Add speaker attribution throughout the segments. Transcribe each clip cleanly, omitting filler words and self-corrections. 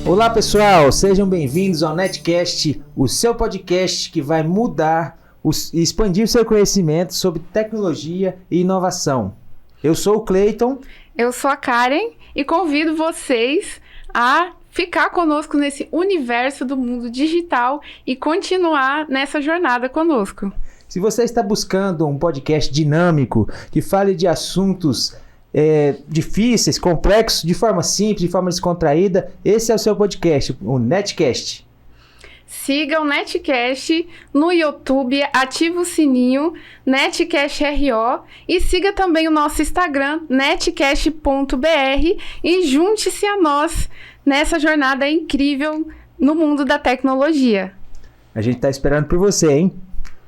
Speaker 1: Olá pessoal, sejam bem-vindos ao Netcast, o seu podcast que vai mudar e expandir o seu conhecimento sobre tecnologia e inovação. Eu sou o Cleiton.
Speaker 2: Eu sou a Karen e convido vocês a ficar conosco nesse universo do mundo digital e continuar nessa jornada conosco.
Speaker 1: Se você está buscando um podcast dinâmico que fale de assuntos difíceis, complexos, de forma simples, de forma descontraída, esse é o seu podcast, o Netcast.
Speaker 2: Siga o Netcast no YouTube, ative o sininho, Netcast RO, e siga também o nosso Instagram, netcast.br, e junte-se a nós nessa jornada incrível no mundo da tecnologia.
Speaker 1: A gente está esperando por você, hein?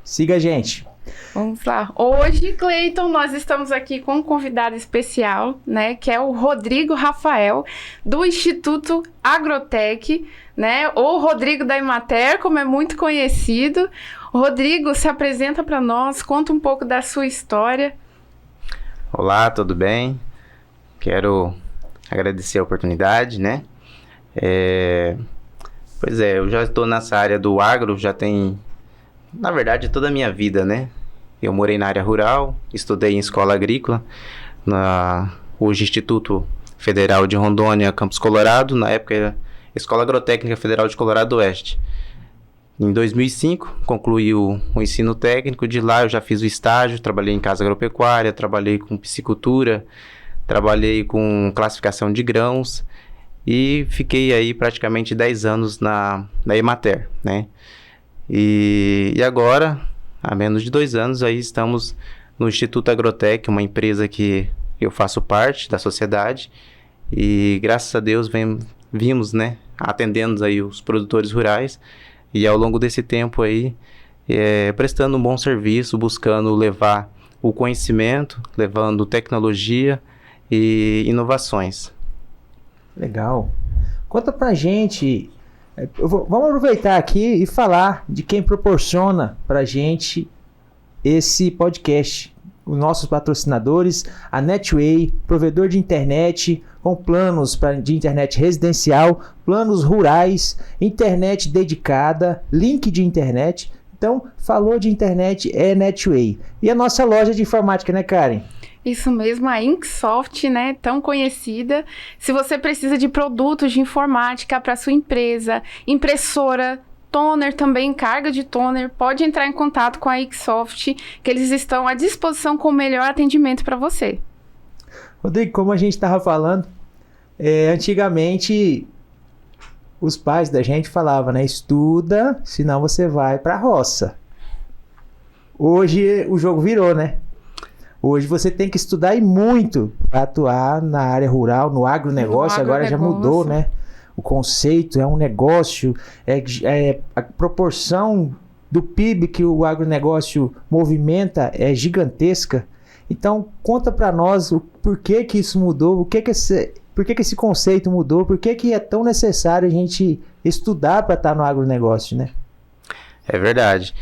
Speaker 1: Siga a gente.
Speaker 2: Vamos lá. Hoje, Cleiton, nós estamos aqui com um convidado especial, né, que é o Rodrigo Rafael, do Instituto Agrotech, né, ou Rodrigo da Emater, como é muito conhecido. Rodrigo, se apresenta para nós, conta um pouco da sua história.
Speaker 3: Olá, tudo bem? Quero agradecer a oportunidade, né? Pois é, eu já estou nessa área do agro, já tem, na verdade, toda a minha vida, né? Eu morei na área rural, estudei em escola agrícola, hoje Instituto Federal de Rondônia, Campus Colorado, na época era Escola Agrotécnica Federal de Colorado Oeste. Em 2005, concluí o ensino técnico, de lá eu já fiz o estágio, trabalhei em casa agropecuária, trabalhei com piscicultura, trabalhei com classificação de grãos e fiquei aí praticamente 10 anos na Emater, né? E agora, há menos de 2 anos, aí estamos no Instituto Agrotech, uma empresa que eu faço parte da sociedade e graças a Deus vimos, né, atendendo aí os produtores rurais e ao longo desse tempo aí prestando um bom serviço, buscando levar o conhecimento, levando tecnologia e inovações.
Speaker 1: Legal. Conta pra gente, vamos aproveitar aqui e falar de quem proporciona pra gente esse podcast. Os nossos patrocinadores, a Netway, provedor de internet, com planos de internet residencial, planos rurais, internet dedicada, link de internet. Então, falou de internet, é Netway. E a nossa loja de informática, né, Karen?
Speaker 2: Isso mesmo, a Inksoft, né, tão conhecida. Se você precisa de produtos de informática para sua empresa, impressora, toner também, carga de toner, pode entrar em contato com a Inksoft, que eles estão à disposição com o melhor atendimento para você.
Speaker 1: Rodrigo, como a gente estava falando, antigamente os pais da gente falavam, né, estuda, senão você vai para a roça. Hoje o jogo virou, né? Hoje você tem que estudar e muito para atuar na área rural, no agronegócio. Agora já mudou, né? O conceito é um negócio, a proporção do PIB que o agronegócio movimenta é gigantesca. Então, conta para nós o porquê que isso mudou, por que esse conceito mudou, por que é tão necessário a gente estudar para estar no agronegócio, né?
Speaker 3: É verdade.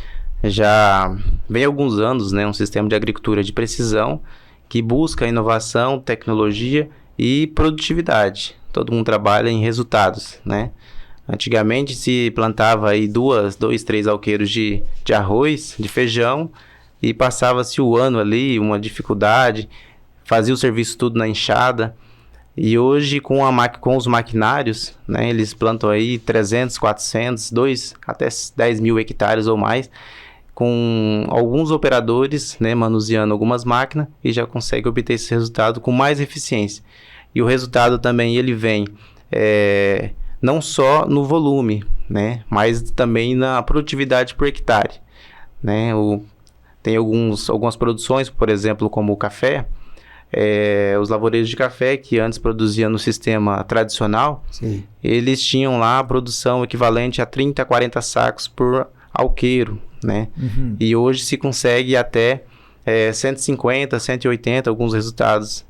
Speaker 3: Já vem há alguns anos, né, um sistema de agricultura de precisão que busca inovação, tecnologia e produtividade. Todo mundo trabalha em resultados, né? Antigamente se plantava aí 2, 3 alqueiros de arroz, de feijão, e passava-se o ano ali, uma dificuldade, fazia o serviço tudo na enxada. E hoje com os maquinários, né, eles plantam aí 300, 400, 2 até 10 mil hectares ou mais, com alguns operadores, né, manuseando algumas máquinas, e já consegue obter esse resultado com mais eficiência. E o resultado também ele vem não só no volume, né, mas também na produtividade por hectare, né? Tem algumas produções, por exemplo, como o café, os lavoureiros de café que antes produziam no sistema tradicional, sim, eles tinham lá a produção equivalente a 30, 40 sacos por alqueiro, né? Uhum. E hoje se consegue até 150, 180, alguns resultados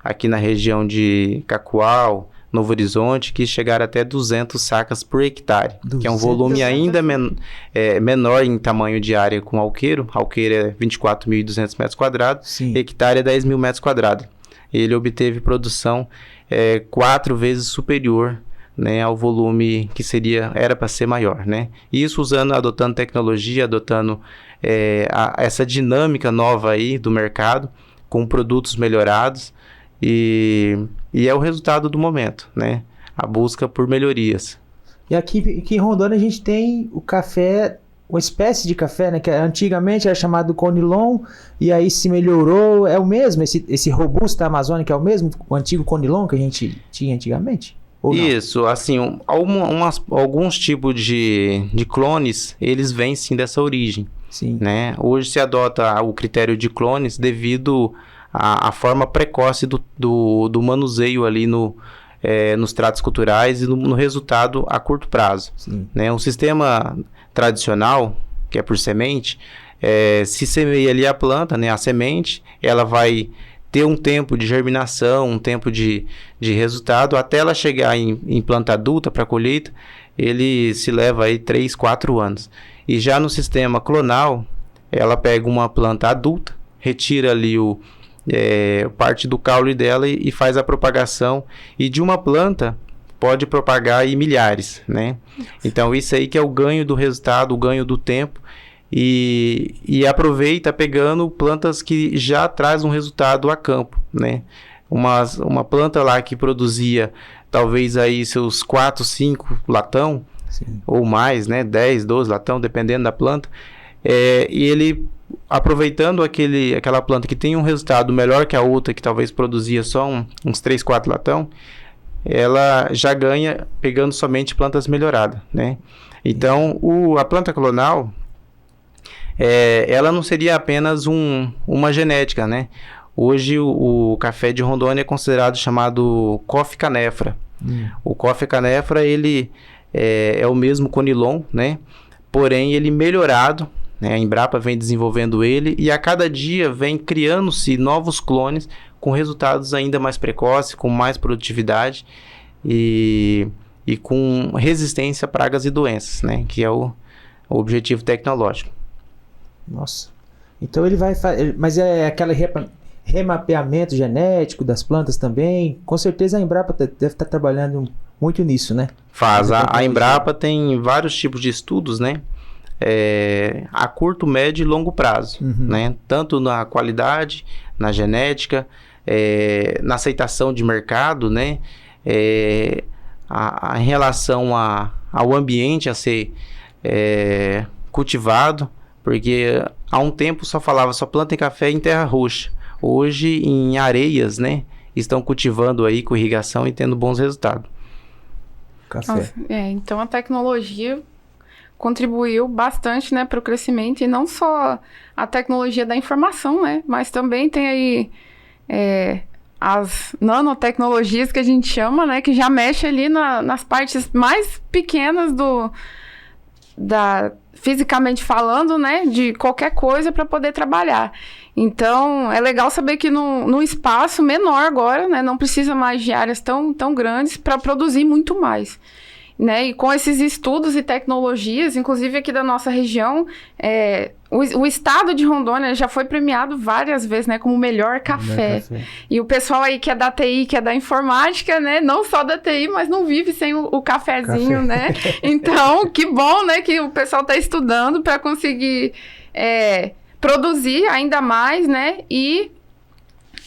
Speaker 3: aqui na região de Cacoal, Novo Horizonte, que chegaram até 200 sacas por hectare, que é um volume ainda menor em tamanho de área com alqueiro. Alqueiro é 24.200 metros quadrados, sim, hectare é 10 mil metros quadrados. Ele obteve produção 4 vezes superior né, ao volume que era para ser maior, né? Isso adotando tecnologia, adotando essa dinâmica nova aí do mercado, com produtos melhorados, e é o resultado do momento, né? A busca por melhorias.
Speaker 1: E aqui em Rondônia a gente tem o café, uma espécie de café, né? Que antigamente era chamado Conilon, e aí se melhorou. É o mesmo? Esse Robusta Amazônica é o mesmo? O antigo Conilon que a gente tinha antigamente? Ou não?
Speaker 3: Isso, assim, alguns tipos de clones, eles vêm sim dessa origem.
Speaker 1: Sim.
Speaker 3: Né? Hoje se adota o critério de clones devido à forma precoce do manuseio ali nos tratos culturais e no resultado a curto prazo. Né? Um sistema tradicional, que é por semente, se semeia ali a planta, né, a semente, ela vai ter um tempo de germinação, um tempo de resultado, até ela chegar em planta adulta para colheita, ele se leva aí 3, 4 anos. E já no sistema clonal, ela pega uma planta adulta, retira ali parte do caule dela e faz a propagação, e de uma planta pode propagar aí milhares, né? Então isso aí que é o ganho do resultado, o ganho do tempo, e aproveita pegando plantas que já traz um resultado a campo, né? Uma planta lá que produzia talvez aí seus 4, 5 latão, sim, ou mais, né? 10, 12 latão, dependendo da planta, e ele aproveitando aquela planta que tem um resultado melhor que a outra, que talvez produzia só uns 3, 4 latão, ela já ganha pegando somente plantas melhoradas, né? Então, a planta clonal, ela não seria apenas uma genética, né? Hoje, o café de Rondônia é considerado chamado Coffea Canefra. O Coffea Canefra, ele é o mesmo Conilon, né? Porém, ele melhorado, né? A Embrapa vem desenvolvendo ele e a cada dia vem criando-se novos clones com resultados ainda mais precoces, com mais produtividade e com resistência a pragas e doenças, né? Que é o objetivo tecnológico.
Speaker 1: Nossa. Então ele vai fazer... Mas é aquele remapeamento genético das plantas também? Com certeza a Embrapa deve estar trabalhando muito nisso, né?
Speaker 3: Faz. A Embrapa tem vários tipos de estudos, né? A curto, médio e longo prazo, né? Tanto na qualidade, na genética, na aceitação de mercado, né? Em relação ao ambiente a ser cultivado, porque há um tempo só planta em café em terra roxa. Hoje em areias, né? Estão cultivando aí com irrigação e tendo bons resultados.
Speaker 1: Café.
Speaker 2: Nossa, então a tecnologia contribuiu bastante, né, para o crescimento, e não só a tecnologia da informação, né, mas também tem aí as nanotecnologias que a gente chama, né, que já mexe ali nas partes mais pequenas fisicamente falando, né, de qualquer coisa para poder trabalhar. Então, é legal saber que num espaço menor agora, né, não precisa mais de áreas tão grandes para produzir muito mais. Né? E com esses estudos e tecnologias, inclusive aqui da nossa região, o estado de Rondônia já foi premiado várias vezes, né, como o melhor café. E o pessoal aí que é da TI, que é da informática, né, não só da TI, mas não vive sem o cafezinho, né? Então, que bom, né, que o pessoal está estudando para conseguir produzir ainda mais, né, e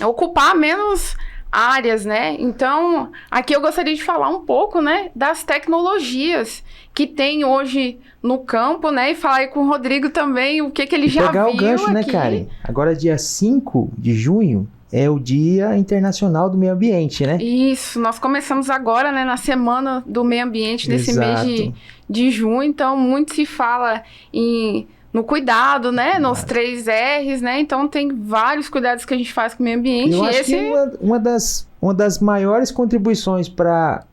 Speaker 2: ocupar menos áreas, né? Então, aqui eu gostaria de falar um pouco, né, das tecnologias que tem hoje no campo, né, e falar aí com o Rodrigo também o que ele já viu aqui.
Speaker 1: Pegar o gancho, né, Karen? Agora, dia 5 de junho é o Dia Internacional do Meio Ambiente, né?
Speaker 2: Isso, nós começamos agora, né, na Semana do Meio Ambiente, nesse mês de junho, então muito se fala no cuidado, né? Nos 3 R's, né? Então, tem vários cuidados que a gente faz com o meio ambiente.
Speaker 1: Eu acho que uma das maiores contribuições para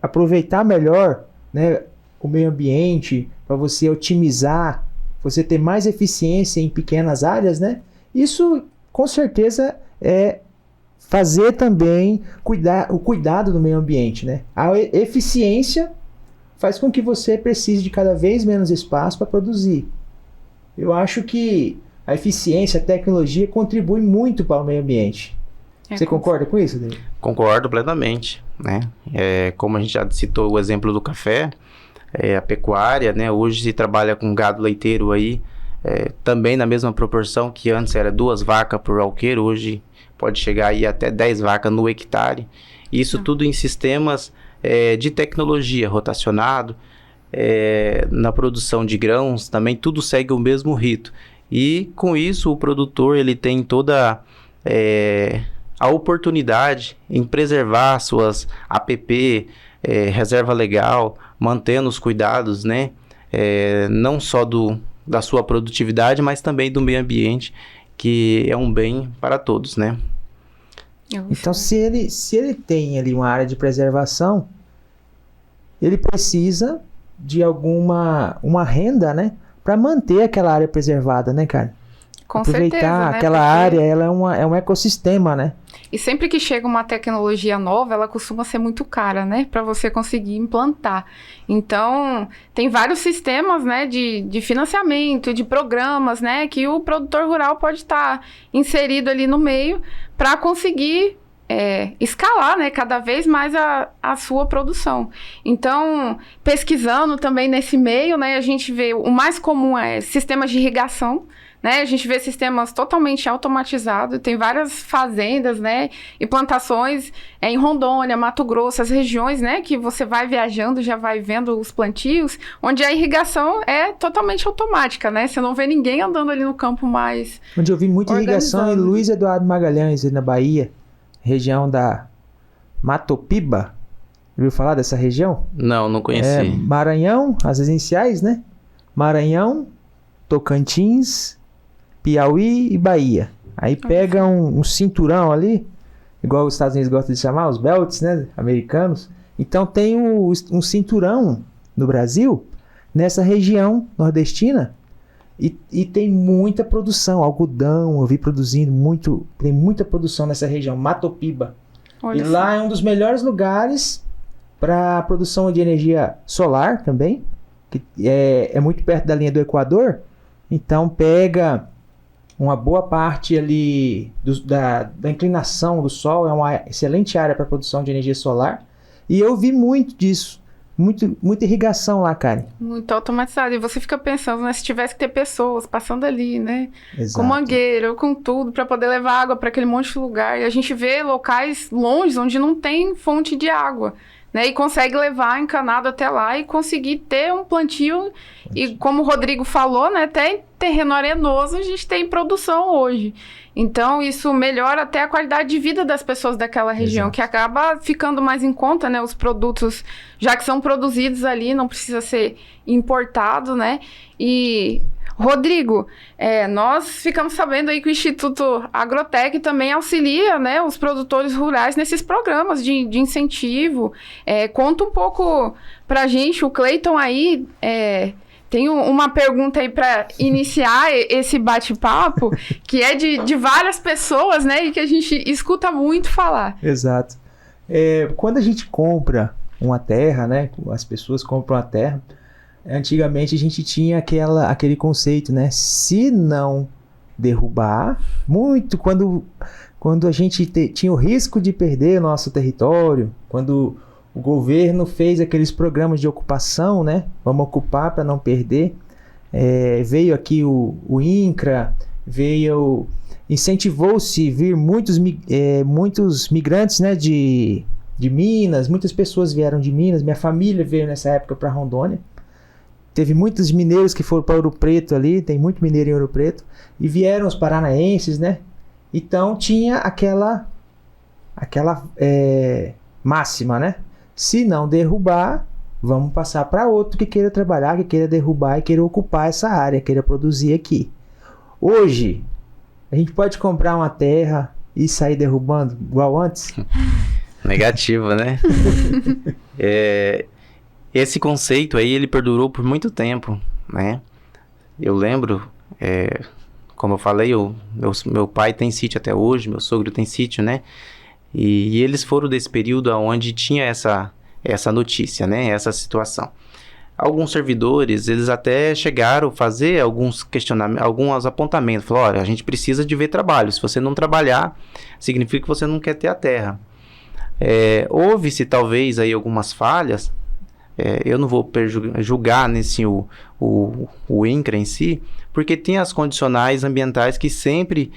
Speaker 1: aproveitar melhor, né, o meio ambiente, para você otimizar, você ter mais eficiência em pequenas áreas, né? Isso, com certeza, é fazer também o cuidado do meio ambiente, né? A eficiência faz com que você precise de cada vez menos espaço para produzir. Eu acho que a eficiência, a tecnologia contribui muito para o meio ambiente. Você concorda com isso, David?
Speaker 3: Concordo plenamente. né? Como a gente já citou o exemplo do café, a pecuária, né? Hoje se trabalha com gado leiteiro aí, também na mesma proporção que antes era 2 vacas por alqueiro, hoje pode chegar aí até 10 vacas no hectare. Isso tudo em sistemas de tecnologia, rotacionado, na produção de grãos também tudo segue o mesmo rito. E com isso o produtor ele tem toda a oportunidade em preservar suas APP, reserva legal, mantendo os cuidados, né? Não só da sua produtividade, mas também do meio ambiente, que é um bem para todos, né?
Speaker 1: Então, se ele tem ali uma área de preservação, ele precisa de uma renda, né? Para manter aquela área preservada, né, cara?
Speaker 2: Com
Speaker 1: Aproveitar
Speaker 2: certeza, né?
Speaker 1: aquela área, ela é um ecossistema, né?
Speaker 2: E sempre que chega uma tecnologia nova, ela costuma ser muito cara, né? Para você conseguir implantar. Então, tem vários sistemas, né? De financiamento, de programas, né? Que o produtor rural pode estar inserido ali no meio para conseguir escalar, né? Cada vez mais a sua produção. Então, pesquisando também nesse meio, né? A gente vê o mais comum sistemas de irrigação, né? A gente vê sistemas totalmente automatizados, tem várias fazendas, né? E plantações em Rondônia, Mato Grosso, as regiões, né? Que você vai viajando, já vai vendo os plantios, onde a irrigação é totalmente automática, né? Você não vê ninguém andando ali no campo mais
Speaker 1: Onde eu vi muita irrigação em Luiz Eduardo Magalhães, na Bahia, região da Matopiba. Ouviu falar dessa região?
Speaker 3: Não conheci.
Speaker 1: Maranhão, as iniciais, né? Maranhão, Tocantins, Piauí e Bahia. Aí pega um cinturão ali, igual os Estados Unidos gostam de chamar, os belts, né, americanos. Então tem um cinturão no Brasil, nessa região nordestina, e tem muita produção, algodão, eu vi produzindo tem muita produção nessa região, Matopiba.
Speaker 2: Olha
Speaker 1: e lá é um dos melhores lugares para produção de energia solar também, que é muito perto da linha do Equador. Então pega uma boa parte ali da inclinação do Sol, é uma excelente área para produção de energia solar. E eu vi muito disso, muita irrigação lá, Karen.
Speaker 2: Muito automatizado. E você fica pensando, né, se tivesse que ter pessoas passando ali, né?
Speaker 1: Exato.
Speaker 2: Com mangueira, com tudo, para poder levar água para aquele monte de lugar. E a gente vê locais longe onde não tem fonte de água, né? E consegue levar encanado até lá e conseguir ter um plantio. E como o Rodrigo falou, né, até em terreno arenoso a gente tem produção hoje. Então isso melhora até a qualidade de vida das pessoas daquela região, que acaba ficando mais em conta, né, os produtos, já que são produzidos ali, não precisa ser importado, né? E Rodrigo, nós ficamos sabendo aí que o Instituto Agrotec também auxilia, né, os produtores rurais nesses programas de incentivo. Conta um pouco pra gente, o Cleiton aí tem uma pergunta aí para iniciar esse bate-papo, que é de várias pessoas, né, e que a gente escuta muito falar.
Speaker 1: Exato. Quando a gente compra uma terra, né, as pessoas compram a terra, antigamente a gente tinha aquele conceito, né? Se não derrubar, quando a gente tinha o risco de perder o nosso território, quando o governo fez aqueles programas de ocupação, né? Vamos ocupar para não perder. Veio aqui o INCRA, incentivou-se vir muitos migrantes, né? De Minas, muitas pessoas vieram de Minas. Minha família veio nessa época para Rondônia. Teve muitos mineiros que foram para Ouro Preto ali, tem muito mineiro em Ouro Preto, e vieram os paranaenses, né? Então tinha aquela máxima, né? Se não derrubar, vamos passar para outro que queira trabalhar, que queira derrubar e queira ocupar essa área, queira produzir aqui. Hoje, a gente pode comprar uma terra e sair derrubando igual antes?
Speaker 3: Negativo, né? Esse conceito aí, ele perdurou por muito tempo, né? Eu lembro, como eu falei, meu pai tem sítio até hoje, meu sogro tem sítio, né? E eles foram desse período onde tinha essa notícia, né? Essa situação. Alguns servidores, eles até chegaram a fazer alguns questionamentos, alguns apontamentos. Falaram, olha, a gente precisa de ver trabalho. Se você não trabalhar, significa que você não quer ter a terra. Houve-se talvez aí algumas falhas, eu não vou julgar o INCRA em si, porque tem as condicionais ambientais que sempre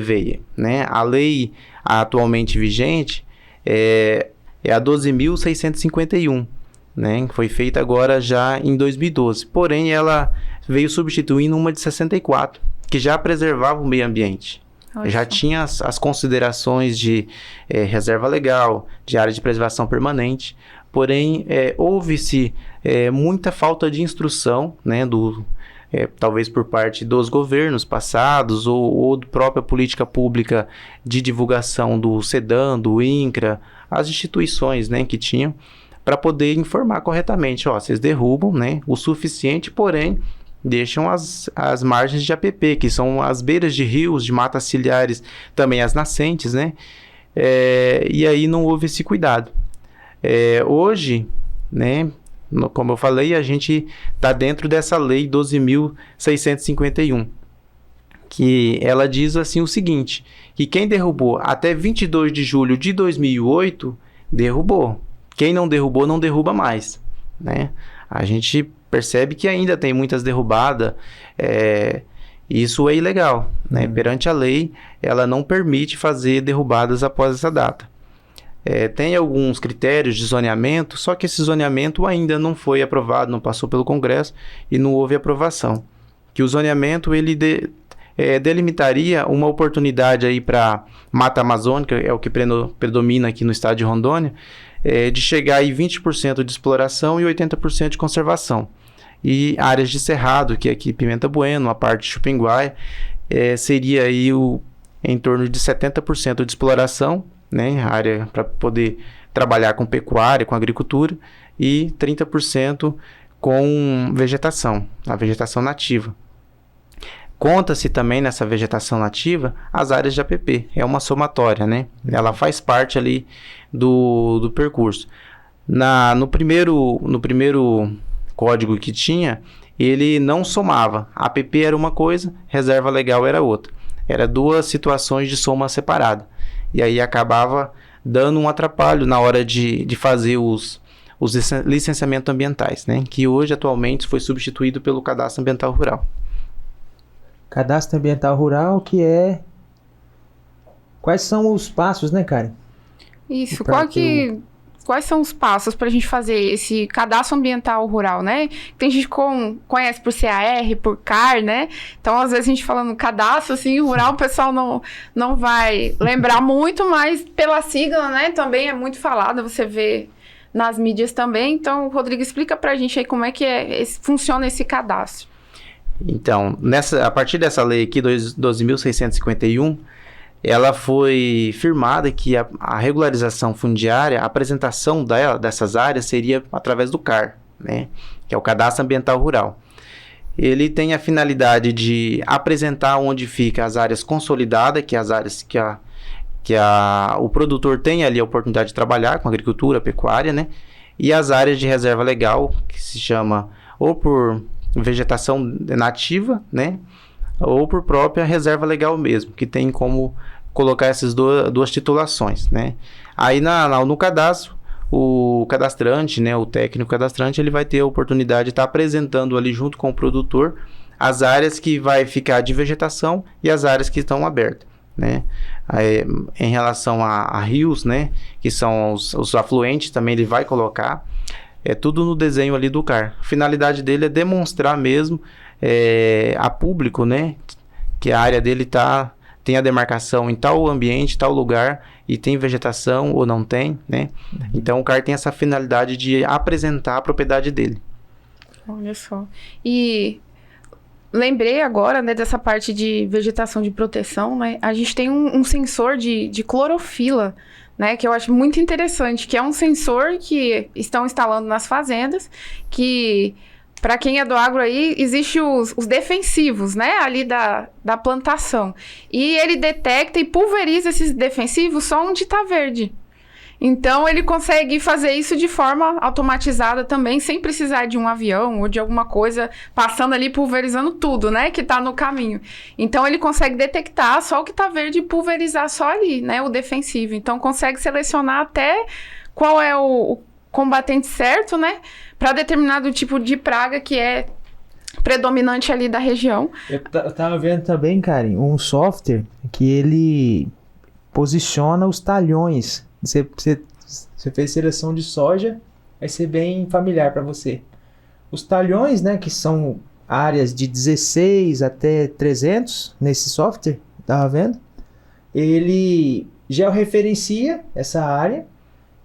Speaker 3: veio, né? A lei atualmente vigente é a 12.651, né? Que foi feita agora já em 2012. Porém, ela veio substituindo uma de 64, que já preservava o meio ambiente. Já tinha as considerações de reserva legal, de área de preservação permanente. Porém, houve-se muita falta de instrução, né, talvez por parte dos governos passados ou da própria política pública de divulgação do SEDAM, do INCRA, as instituições, né, que tinham, para poder informar corretamente. Vocês derrubam, né, o suficiente, porém deixam as margens de APP, que são as beiras de rios, de matas ciliares, também as nascentes, né, e aí não houve esse cuidado. Hoje, né, como eu falei, a gente está dentro dessa lei 12.651, que ela diz assim o seguinte, que quem derrubou até 22 de julho de 2008, derrubou. Quem não derrubou, não derruba mais, né? A gente percebe que ainda tem muitas derrubadas, isso é ilegal, né? Perante a lei, ela não permite fazer derrubadas após essa data. Tem alguns critérios de zoneamento, só que esse zoneamento ainda não foi aprovado, não passou pelo Congresso e não houve aprovação. Que o zoneamento ele delimitaria uma oportunidade aí para Mata Amazônica, é o que predomina aqui no estado de Rondônia, de chegar aí 20% de exploração e 80% de conservação. E áreas de cerrado, que é aqui Pimenta Bueno, a parte de Chupinguai, seria aí em torno de 70% de exploração, né, área para poder trabalhar com pecuária, com agricultura, e 30% com vegetação, a vegetação nativa. Conta-se também nessa vegetação nativa as áreas de APP, é uma somatória, né? Ela faz parte ali do percurso. No primeiro código que tinha, ele não somava. APP era uma coisa, reserva legal era outra. Era duas situações de soma separada. E aí acabava dando um atrapalho na hora de fazer os licenciamentos ambientais, né? Que hoje, atualmente, foi substituído pelo Cadastro Ambiental Rural.
Speaker 1: Cadastro Ambiental Rural, que é... Quais são os passos, né, Karen?
Speaker 2: Isso, quais são os passos para a gente fazer esse cadastro ambiental rural, né? Tem gente que conhece por CAR, por CAR, né? Então, às vezes, a gente falando cadastro, assim, rural, o pessoal não vai lembrar muito, mas pela sigla, né? Também é muito falada, você vê nas mídias também. Então, Rodrigo, explica para a gente aí como é que funciona esse cadastro.
Speaker 3: Então, a partir dessa lei aqui, 12.651, ela foi firmada que a regularização fundiária, a apresentação dessas áreas seria através do CAR, né? Que é o Cadastro Ambiental Rural. Ele tem a finalidade de apresentar onde ficam as áreas consolidadas, que é as áreas que o produtor tem ali a oportunidade de trabalhar com agricultura, pecuária, né? E as áreas de reserva legal, que se chama ou por vegetação nativa, né? Ou por própria reserva legal mesmo, que tem como colocar essas duas titulações, né? Aí no cadastro, o cadastrante, né, o técnico cadastrante, ele vai ter a oportunidade de estar apresentando ali junto com o produtor as áreas que vai ficar de vegetação e as áreas que estão abertas, né? Aí, em relação a rios, né, que são os afluentes, também ele vai colocar, tudo no desenho ali do CAR. A finalidade dele é demonstrar mesmo a público, né, que a área dele tem a demarcação em tal ambiente, tal lugar, e tem vegetação ou não tem, né? Então o CAR tem essa finalidade de apresentar a propriedade dele.
Speaker 2: Olha só. E lembrei agora, né, dessa parte de vegetação de proteção, né? A gente tem um sensor de clorofila, né, que eu acho muito interessante, que é um sensor que estão instalando nas fazendas, que... Para quem é do agro aí, existem os defensivos, né, ali da plantação. E ele detecta e pulveriza esses defensivos só onde está verde. Então, ele consegue fazer isso de forma automatizada também, sem precisar de um avião ou de alguma coisa passando ali, pulverizando tudo, né? Que tá no caminho. Então, ele consegue detectar só o que tá verde e pulverizar só ali, né? O defensivo. Então, consegue selecionar até qual é o combatente certo, né? Para determinado tipo de praga que é predominante ali da região.
Speaker 1: Eu tava vendo também, Karen, um software que ele posiciona os talhões. Você fez seleção de soja, vai ser bem familiar para você. Os talhões, né, que são áreas de 16 até 300 nesse software, tava vendo? Ele georreferencia essa área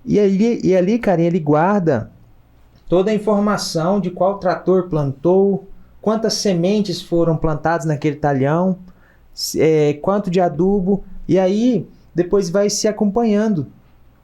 Speaker 1: e ali, cara, ele guarda toda a informação de qual trator plantou, quantas sementes foram plantadas naquele talhão, quanto de adubo, e aí depois vai se acompanhando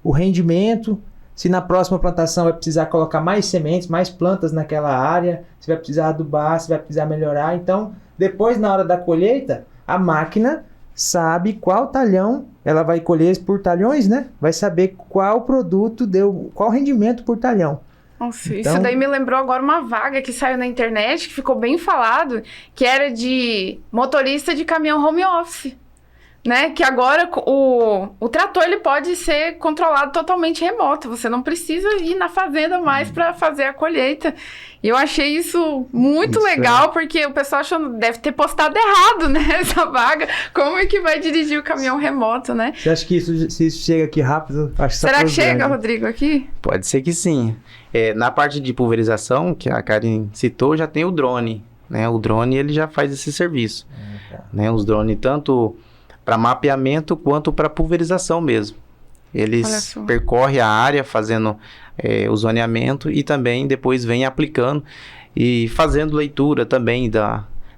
Speaker 1: o rendimento, se na próxima plantação vai precisar colocar mais sementes, mais plantas naquela área, se vai precisar adubar, se vai precisar melhorar. Então, depois na hora da colheita, a máquina sabe qual talhão, ela vai colher por talhões, né? Vai saber qual produto deu, qual rendimento por talhão.
Speaker 2: Nossa, então, isso daí me lembrou agora uma vaga que saiu na internet, que ficou bem falado, que era de motorista de caminhão home office. Né? Que agora o trator ele pode ser controlado totalmente remoto. Você não precisa ir na fazenda mais para fazer a colheita. E eu achei isso muito legal, porque o pessoal deve ter postado errado, né? Essa vaga. Como é que vai dirigir o caminhão remoto, né?
Speaker 1: Você acha que se isso chega aqui rápido? Acho que
Speaker 2: será que chega, Rodrigo, aqui?
Speaker 3: Pode ser que sim. Na parte de pulverização, que a Karen citou, já tem o drone. Né? O drone ele já faz esse serviço. Né? Os drones tanto para mapeamento quanto para pulverização mesmo. Eles percorrem a área fazendo o zoneamento e também depois vem aplicando e fazendo leitura também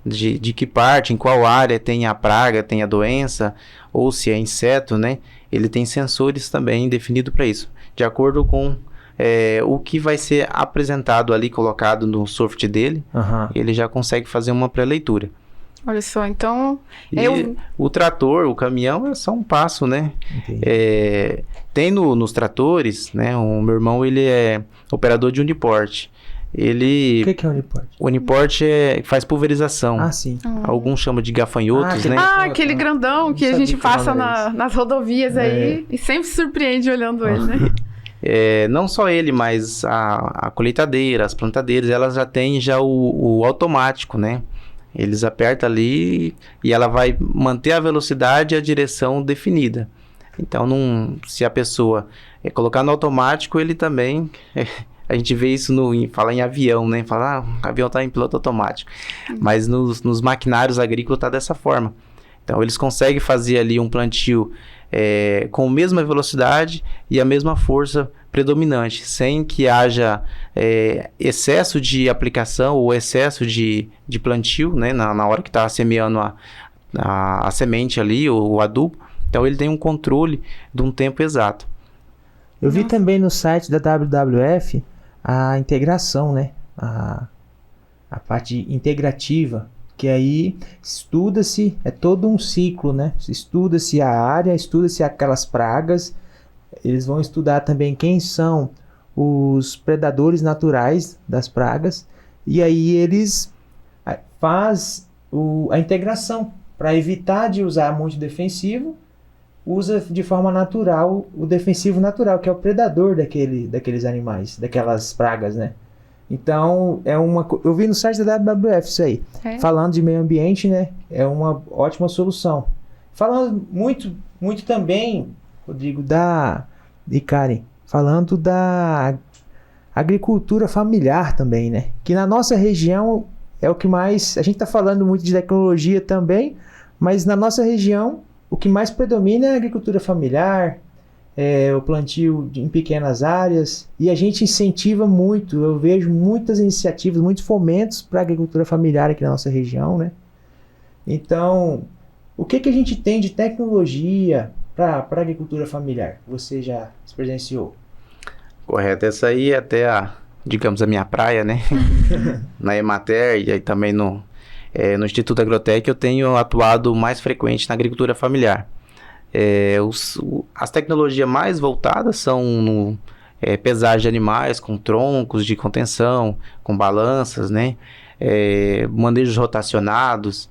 Speaker 3: de que parte, em qual área tem a praga, tem a doença, ou se é inseto, né? Ele tem sensores também definidos para isso, de acordo com o que vai ser apresentado ali, colocado no software dele, ele já consegue fazer uma pré-leitura.
Speaker 2: Olha só, então...
Speaker 3: O trator, o caminhão é só um passo, né? Tem nos tratores, né? O meu irmão, ele é operador de uniporte.
Speaker 1: O que é uniporte?
Speaker 3: O uniporte faz pulverização.
Speaker 1: Ah, sim.
Speaker 3: Alguns chamam de gafanhotos, né?
Speaker 2: Aquele grandão que a gente passa nas rodovias aí e sempre se surpreende olhando ele, né?
Speaker 3: Não só ele, mas a colheitadeira, as plantadeiras, elas já têm o automático, né? Eles apertam ali e ela vai manter a velocidade e a direção definida. Então, se a pessoa colocar no automático, ele também... a gente vê isso fala em avião, né? Fala, o avião está em piloto automático. Mas nos maquinários agrícolas está dessa forma. Então, eles conseguem fazer ali um plantio com a mesma velocidade e a mesma força predominante, sem que haja excesso de aplicação ou excesso de plantio, né, na hora que está semeando a semente ali, o adubo. Então ele tem um controle de um tempo exato.
Speaker 1: Eu vi também no site da WWF a integração, né, a parte integrativa, que aí estuda-se, é todo um ciclo, né? Estuda-se a área, estuda-se aquelas pragas. Eles vão estudar também quem são os predadores naturais das pragas. E aí eles fazem a integração. Para evitar de usar muito defensivo, usa de forma natural o defensivo natural, que é o predador daqueles animais, daquelas pragas, né? Então, eu vi no site da WWF isso aí. Falando de meio ambiente, né? É uma ótima solução. Falando muito, muito também, Rodrigo, e Karen, falando da agricultura familiar também, né? Que na nossa região é o que mais... A gente está falando muito de tecnologia também, mas na nossa região o que mais predomina é a agricultura familiar, o plantio em pequenas áreas, e a gente incentiva muito, eu vejo muitas iniciativas, muitos fomentos para a agricultura familiar aqui na nossa região, né? Então, o que a gente tem de tecnologia para a agricultura familiar? Você já se presenciou?
Speaker 3: Correto, essa aí é até digamos, a minha praia, né? Na Emater e aí também no Instituto Agrotec eu tenho atuado mais frequente na agricultura familiar. As tecnologias mais voltadas são no pesagem de animais com troncos de contenção, com balanças, né? Manejos rotacionados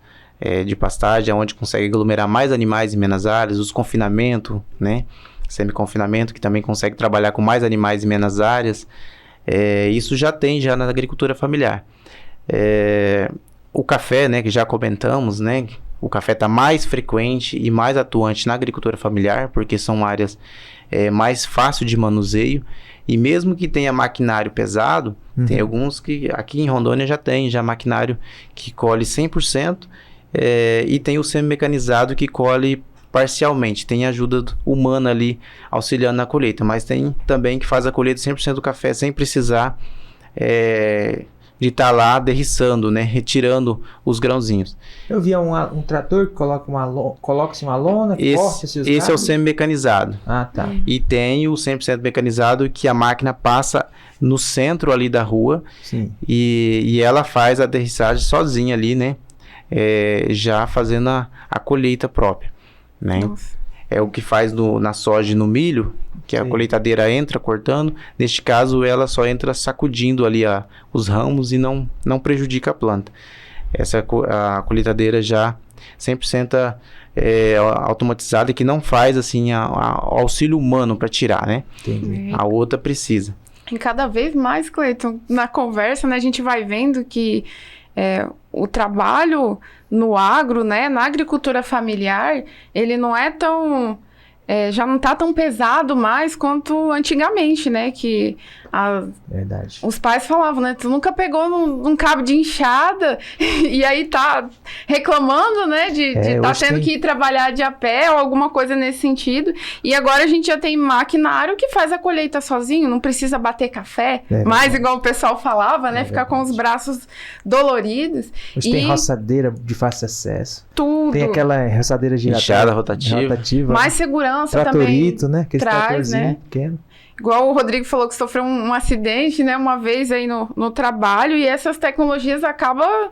Speaker 3: de pastagem, onde consegue aglomerar mais animais em menos áreas, os confinamentos, né? Semi-confinamento, que também consegue trabalhar com mais animais em menos áreas. Isso já tem na agricultura familiar. O café, né, que já comentamos, né? O café está mais frequente e mais atuante na agricultura familiar, porque são áreas mais fáceis de manuseio. E mesmo que tenha maquinário pesado, tem alguns que aqui em Rondônia já tem maquinário que colhe 100%, e tem o semi-mecanizado que colhe parcialmente. Tem ajuda humana ali auxiliando na colheita, mas tem também que faz a colheita 100% do café sem precisar de estar lá derriçando, né, retirando os grãozinhos.
Speaker 1: Eu vi um trator que coloca-se uma lona, corta seus
Speaker 3: Esse é o semi-mecanizado.
Speaker 1: Ah, tá.
Speaker 3: E tem o 100% mecanizado, que a máquina passa no centro ali da rua.
Speaker 1: Sim.
Speaker 3: E ela faz a derrissagem sozinha ali, né, já fazendo a colheita própria, né?
Speaker 2: Nossa.
Speaker 3: É o que faz na soja e no milho, que a colheitadeira entra cortando. Neste caso, ela só entra sacudindo ali os ramos e não prejudica a planta. A colheitadeira já 100% automatizada, que não faz assim o auxílio humano para tirar, né?
Speaker 1: Entendi.
Speaker 3: A outra precisa.
Speaker 2: E cada vez mais, Cleiton, na conversa, né, a gente vai vendo que o trabalho no agro, né, na agricultura familiar, ele não é tão... já não está tão pesado mais quanto antigamente, né? Que
Speaker 1: Verdade.
Speaker 2: os pais falavam, né? Tu nunca pegou num cabo de enxada e aí tá reclamando, né? De tá tendo que ir trabalhar de a pé ou alguma coisa nesse sentido. E agora a gente já tem maquinário que faz a colheita sozinho, não precisa bater café, mais igual o pessoal falava, né? Ficar com os braços doloridos.
Speaker 1: Hoje tem roçadeira de fácil acesso.
Speaker 2: Tudo.
Speaker 1: Tem aquela roçadeira
Speaker 3: enxada rotativa.
Speaker 2: Mais segurança
Speaker 1: tratorito,
Speaker 2: também.
Speaker 1: né? Aquele tratorzinho pequeno.
Speaker 2: Igual o Rodrigo falou que sofreu um acidente, né, uma vez aí no trabalho, e essas tecnologias acabam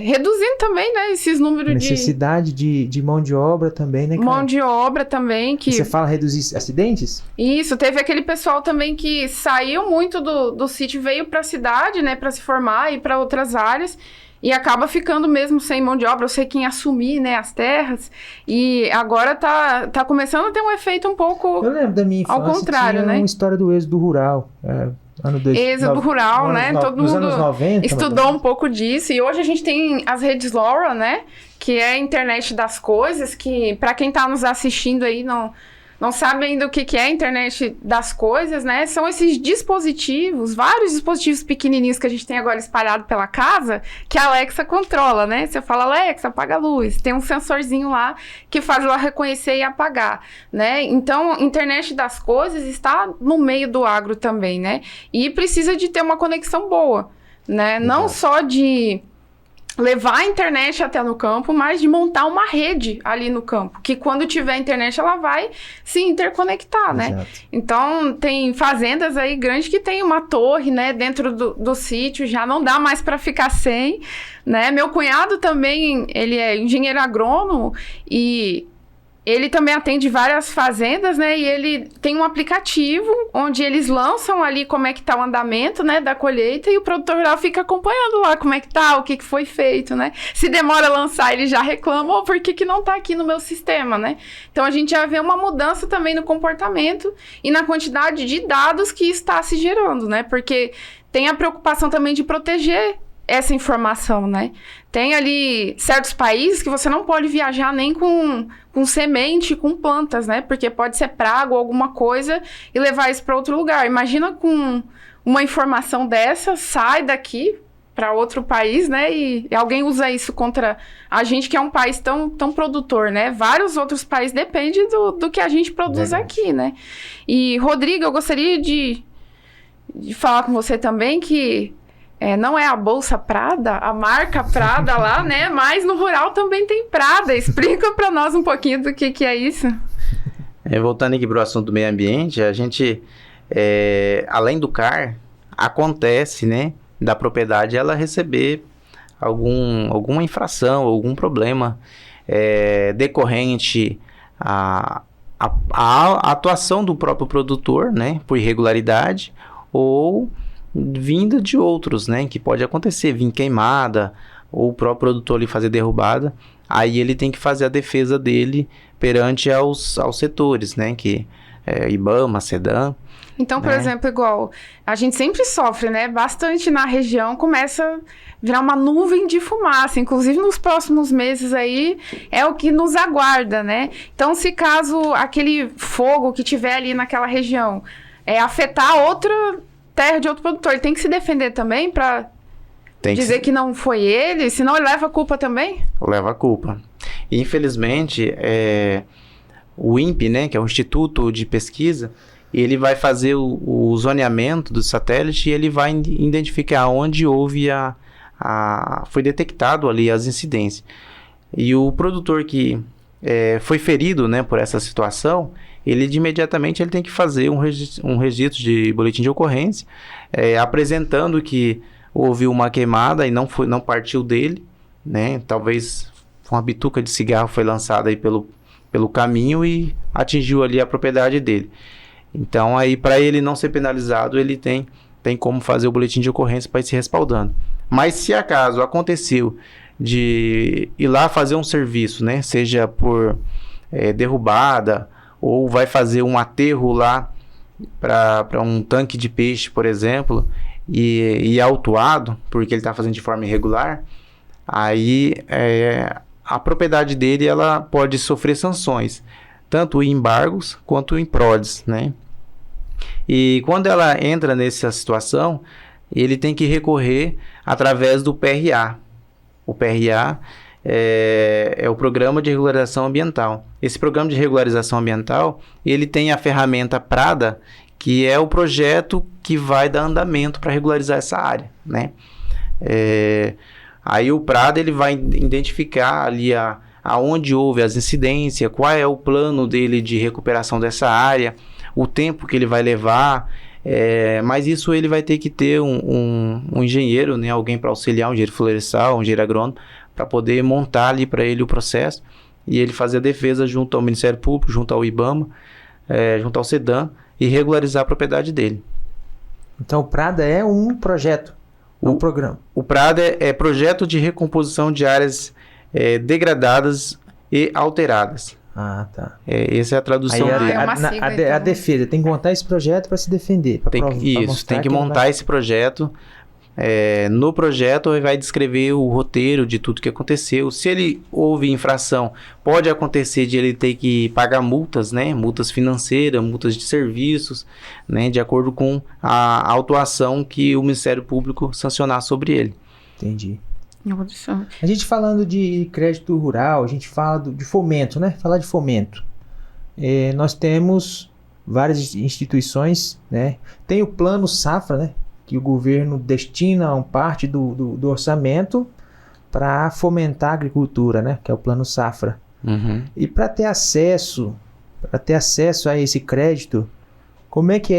Speaker 2: reduzindo também, né, esses números
Speaker 1: necessidade de mão de obra também, né, cara?
Speaker 2: Mão de obra também. Que...
Speaker 1: Você fala reduzir acidentes?
Speaker 2: Isso, teve aquele pessoal também que saiu muito do sítio, veio para a cidade, né, para se formar e para outras áreas, e acaba ficando mesmo sem mão de obra, ou sem quem assumir, né, as terras. E agora tá começando a ter um efeito um pouco...
Speaker 1: Eu lembro da minha infância,
Speaker 2: ao contrário,
Speaker 1: tinha
Speaker 2: né?
Speaker 1: uma história do êxodo rural.
Speaker 2: Êxodo rural, né? Todo mundo
Speaker 1: anos 90,
Speaker 2: estudou um pouco disso. E hoje a gente tem as redes LoRa, né? Que é a internet das coisas, que para quem tá nos assistindo aí não sabe ainda o que é a internet das coisas, né? São esses dispositivos, vários dispositivos pequenininhos que a gente tem agora espalhado pela casa, que a Alexa controla, né? Você fala, Alexa, apaga a luz. Tem um sensorzinho lá que faz ela reconhecer e apagar, né? Então, a internet das coisas está no meio do agro também, né? E precisa de ter uma conexão boa, né? Exato. Não só de levar a internet até no campo, mas de montar uma rede ali no campo, que quando tiver internet ela vai se interconectar, né?
Speaker 1: Exato.
Speaker 2: Então, tem fazendas aí grandes que tem uma torre, né, dentro do sítio, já não dá mais para ficar sem, né? Meu cunhado também, ele é engenheiro agrônomo e ele também atende várias fazendas, né? E ele tem um aplicativo onde eles lançam ali como é que tá o andamento, né, da colheita, e o produtor rural fica acompanhando lá como é que tá, o que foi feito, né? Se demora a lançar, ele já reclama, por que não tá aqui no meu sistema, né? Então, a gente já vê uma mudança também no comportamento e na quantidade de dados que está se gerando, né? Porque tem a preocupação também de proteger essa informação, né? Tem ali certos países que você não pode viajar nem com semente, com plantas, né? Porque pode ser praga ou alguma coisa e levar isso para outro lugar. Imagina com uma informação dessa, sai daqui para outro país, né? E alguém usa isso contra a gente, que é um país tão produtor, né? Vários outros países dependem do que a gente produz aqui, né? E, Rodrigo, eu gostaria de falar com você também que não é a Bolsa Prada, a marca Prada lá, né? Mas no rural também tem Prada. Explica para nós um pouquinho do que é isso.
Speaker 3: Voltando aqui para o assunto do meio ambiente, a gente, além do CAR, acontece, né, da propriedade ela receber alguma infração, algum problema decorrente a atuação do próprio produtor, né, por irregularidade, ou vinda de outros, né, que pode acontecer, vir queimada, ou o próprio produtor ali fazer derrubada, aí ele tem que fazer a defesa dele perante aos setores, né, que é IBAMA, SEDAM.
Speaker 2: Então, por exemplo, igual, a gente sempre sofre, né, bastante na região, começa a virar uma nuvem de fumaça, inclusive nos próximos meses aí, é o que nos aguarda, né? Então, se caso aquele fogo que tiver ali naquela região afetar outra terra de outro produtor, ele tem que se defender também para dizer que não foi ele, senão ele leva a culpa também?
Speaker 3: Leva a culpa. E, infelizmente, o INPE, né, que é o Instituto de Pesquisa, ele vai fazer o zoneamento do satélite e ele vai identificar onde houve foi detectado ali as incidências. E o produtor que foi ferido, né, por essa situação, ele imediatamente ele tem que fazer um registro de boletim de ocorrência, apresentando que houve uma queimada e não partiu dele, né? Talvez uma bituca de cigarro foi lançada aí pelo caminho e atingiu ali a propriedade dele. Então, aí, para ele não ser penalizado, ele tem como fazer o boletim de ocorrência para ir se respaldando. Mas, se acaso aconteceu de ir lá fazer um serviço, né, seja por derrubada, ou vai fazer um aterro lá para um tanque de peixe, por exemplo, e é autuado, porque ele está fazendo de forma irregular, aí a propriedade dele ela pode sofrer sanções, tanto em embargos quanto em PRODES, né? E quando ela entra nessa situação, ele tem que recorrer através do PRA. O PRA é o Programa de Regularização Ambiental. Esse Programa de Regularização Ambiental, ele tem a ferramenta PRADA, que é o projeto que vai dar andamento para regularizar essa área, né? Aí o PRADA ele vai identificar ali aonde houve as incidências, qual é o plano dele de recuperação dessa área, o tempo que ele vai levar, mas isso ele vai ter que ter um engenheiro, né, alguém para auxiliar, um engenheiro florestal, um engenheiro agrônomo, para poder montar ali para ele o processo e ele fazer a defesa junto ao Ministério Público, junto ao IBAMA, junto ao SEDAM e regularizar a propriedade dele.
Speaker 1: Então o PRADA é um projeto, um programa. O
Speaker 3: PRADA é projeto de recomposição de áreas degradadas e alteradas.
Speaker 1: Ah, tá.
Speaker 3: Essa é a tradução dele.
Speaker 1: A defesa tem que montar esse projeto para se defender.
Speaker 3: Tem que montar esse projeto. No projeto ele vai descrever o roteiro de tudo que aconteceu. Se ele houve infração, pode acontecer de ele ter que pagar multas, né? Multas financeiras, multas de serviços, né? De acordo com a autuação que o Ministério Público sancionar sobre ele.
Speaker 1: Entendi. A gente falando de crédito rural, a gente fala de fomento, né? Falar de fomento. Nós temos várias instituições, né? Tem o Plano Safra, né? Que o governo destina uma parte do orçamento para fomentar a agricultura, né? Que é o Plano Safra.
Speaker 3: Uhum.
Speaker 1: E para ter acesso a esse crédito, como é que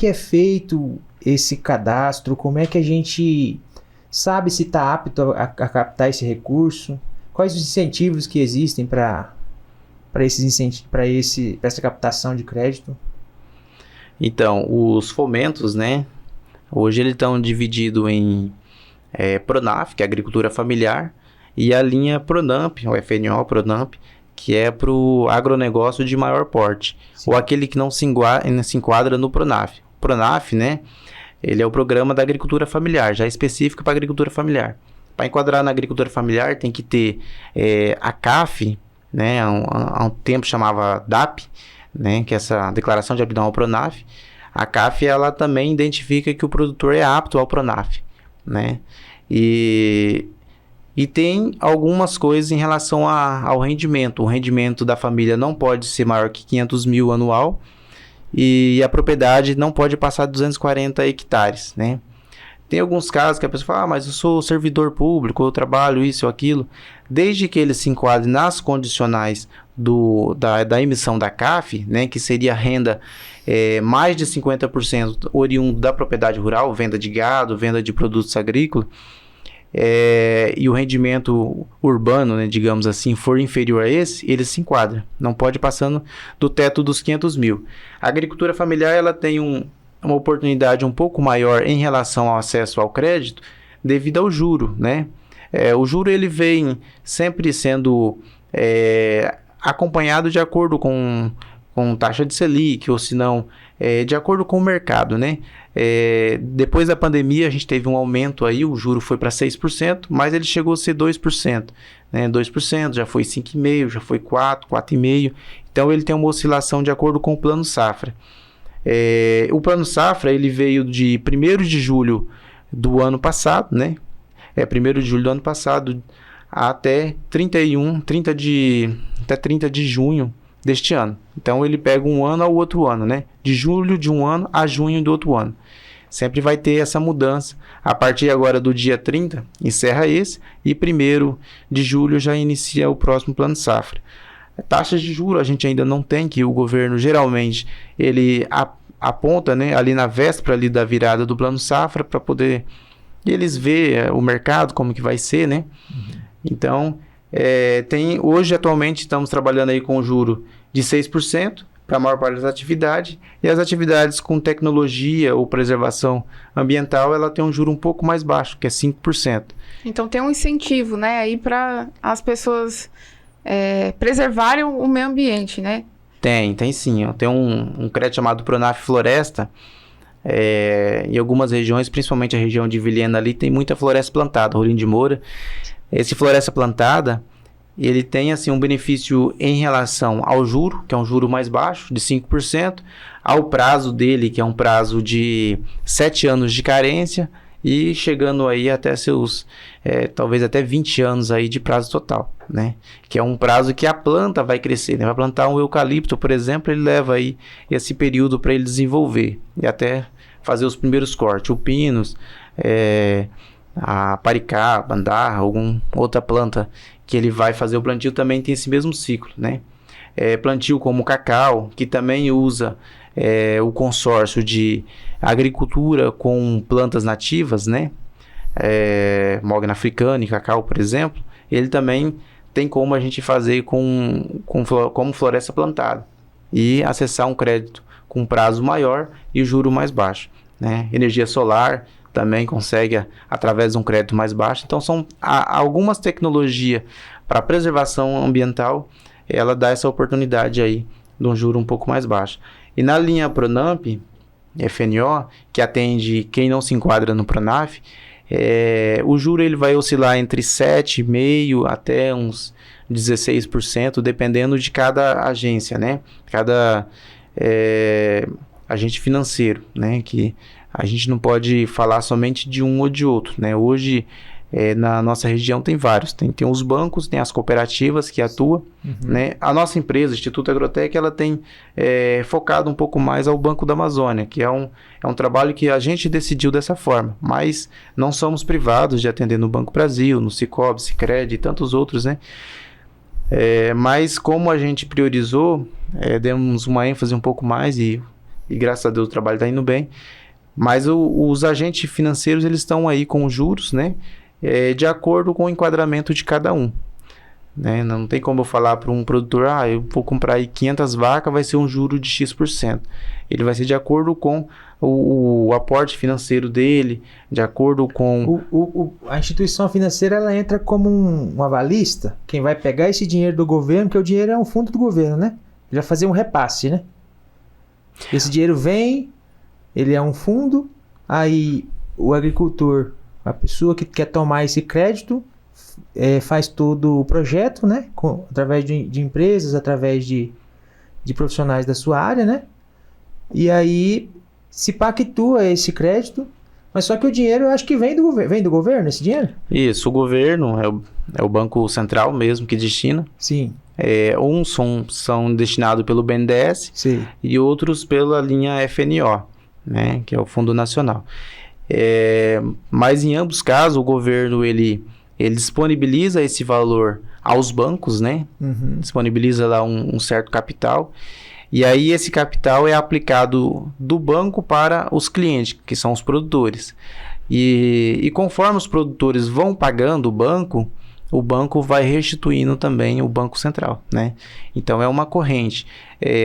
Speaker 1: é feito esse cadastro? Como é que a gente sabe se está apto a captar esse recurso? Quais os incentivos que existem para essa captação de crédito?
Speaker 3: Então, os fomentos, né? Hoje eles estão divididos em PRONAF, que é Agricultura Familiar, e a linha PRONAMP, o FNO PRONAMP, que é para o agronegócio de maior porte, sim, ou aquele que não se enquadra no PRONAF. O PRONAF, né? Ele é o programa da agricultura familiar, já específico para agricultura familiar. Para enquadrar na agricultura familiar, tem que ter a CAF, né? Há um tempo chamava DAP, né? Que é essa declaração de aptidão ao PRONAF. A CAF, ela também identifica que o produtor é apto ao PRONAF, né? E tem algumas coisas em relação ao rendimento. O rendimento da família não pode ser maior que 500 mil anual, e a propriedade não pode passar de 240 hectares, né? Tem alguns casos que a pessoa fala, mas eu sou servidor público, eu trabalho isso ou aquilo. Desde que ele se enquadre nas condicionais da emissão da CAF, né, que seria renda mais de 50% oriundo da propriedade rural, venda de gado, venda de produtos agrícolas, e o rendimento urbano, né, digamos assim, for inferior a esse, ele se enquadra. Não pode ir passando do teto dos 500 mil. A agricultura familiar ela tem uma oportunidade um pouco maior em relação ao acesso ao crédito devido ao juro, né? O juro ele vem sempre sendo acompanhado de acordo com taxa de Selic, ou se não, de acordo com o mercado, né? Depois da pandemia, a gente teve um aumento aí, o juro foi para 6%, mas ele chegou a ser 2%, né? 2%, já foi 5,5%, já foi 4%, 4,5%. Então, ele tem uma oscilação de acordo com o Plano Safra. O Plano Safra, ele veio de 1º de julho do ano passado, né? 1º de julho do ano passado até 30 de junho deste ano. Então, ele pega um ano ao outro ano, né? De julho de um ano a junho do outro ano. Sempre vai ter essa mudança. A partir agora do dia 30, encerra esse, e 1º de julho já inicia o próximo Plano Safra. Taxas de juros a gente ainda não tem, que o governo geralmente ele aponta, né, ali na véspera ali da virada do Plano Safra para poder eles ver o mercado, como que vai ser, né? Então, hoje atualmente estamos trabalhando aí com juro de 6% para a maior parte das atividades, e as atividades com tecnologia ou preservação ambiental, ela tem um juro um pouco mais baixo, que é 5%.
Speaker 2: Então tem um incentivo, né, aí para as pessoas preservarem o meio ambiente, né? Tem
Speaker 3: sim. Tem um crédito chamado Pronaf Floresta. Em algumas regiões, principalmente a região de Vilhena ali, tem muita floresta plantada, Rolim de Moura. Esse floresta plantada, ele tem assim um benefício em relação ao juro, que é um juro mais baixo, de 5%, ao prazo dele, que é um prazo de 7 anos de carência, e chegando aí até seus, talvez até 20 anos aí de prazo total, né? Que é um prazo que a planta vai crescer, né? Vai plantar um eucalipto, por exemplo, ele leva aí esse período para ele desenvolver, e até fazer os primeiros cortes. O pinus, a paricá, bandarra, alguma outra planta que ele vai fazer o plantio também tem esse mesmo ciclo, né? Plantio como o cacau, que também usa o consórcio de agricultura com plantas nativas, né? Mogna africana e cacau, por exemplo, ele também tem como a gente fazer como floresta plantada e acessar um crédito com prazo maior e juro mais baixo, né? Energia solar também consegue através de um crédito mais baixo. Então são algumas tecnologias para preservação ambiental, ela dá essa oportunidade aí de um juro um pouco mais baixo. E na linha Pronamp, FNO, que atende quem não se enquadra no Pronaf, o juro ele vai oscilar entre 7,5% até uns 16%, dependendo de cada agência, né? Cada agente financeiro, né? Que a gente não pode falar somente de um ou de outro, né? Hoje, na nossa região tem vários. Tem os bancos, tem as cooperativas que atuam, né? A nossa empresa, Instituto Agrotec, ela tem focado um pouco mais ao Banco da Amazônia, que é um trabalho que a gente decidiu dessa forma. Mas não somos privados de atender no Banco Brasil, no Sicob, Sicredi e tantos outros, né? Mas como a gente priorizou, demos uma ênfase um pouco mais e graças a Deus o trabalho está indo bem. Mas os agentes financeiros, eles estão aí com os juros, né? De acordo com o enquadramento de cada um, né? Não tem como eu falar para um produtor, eu vou comprar aí 500 vacas, vai ser um juro de X%. Ele vai ser de acordo com o aporte financeiro dele, de acordo com...
Speaker 1: A instituição financeira, ela entra como um avalista, quem vai pegar esse dinheiro do governo, porque o dinheiro é um fundo do governo, né? Ele vai fazer um repasse, né? Esse dinheiro vem... Ele é um fundo, aí o agricultor, a pessoa que quer tomar esse crédito, faz todo o projeto, né? Através de empresas, através de profissionais da sua área, né? E aí se pactua esse crédito, mas só que o dinheiro eu acho que vem do governo, esse dinheiro?
Speaker 3: Isso, o governo é o Banco Central mesmo que destina.
Speaker 1: Sim.
Speaker 3: Uns são destinados pelo BNDES.
Speaker 1: Sim.
Speaker 3: E outros pela linha FNO, né, que é o Fundo Nacional. Mas em ambos casos o governo ele disponibiliza esse valor aos bancos, né? Disponibiliza lá um certo capital, e aí esse capital é aplicado do banco para os clientes, que são os produtores. E conforme os produtores vão pagando o banco vai restituindo também o Banco Central, né? Então é uma corrente.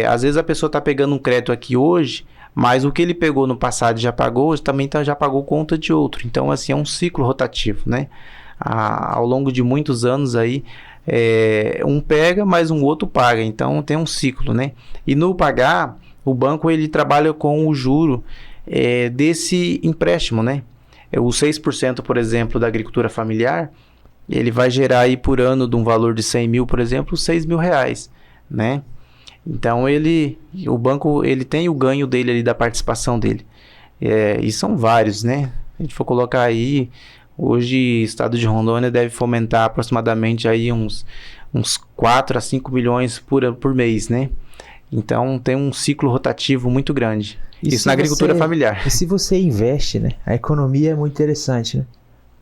Speaker 3: Às vezes a pessoa está pegando um crédito aqui hoje, mas o que ele pegou no passado e já pagou, também já pagou conta de outro. Então, assim, é um ciclo rotativo, né? Ao longo de muitos anos aí, um pega, mas um outro paga. Então, tem um ciclo, né? E no pagar, o banco ele trabalha com o juro desse empréstimo, né? O 6%, por exemplo, da agricultura familiar, ele vai gerar aí por ano de um valor de 100 mil, por exemplo, 6 mil reais, né? Então, o banco ele tem o ganho dele ali da participação dele. E são vários, né? Se a gente for colocar aí, hoje o estado de Rondônia deve fomentar aproximadamente aí uns 4 a 5 milhões por mês, né? Então, tem um ciclo rotativo muito grande. Isso na agricultura familiar.
Speaker 1: E se você investe, né? A economia é muito interessante, né?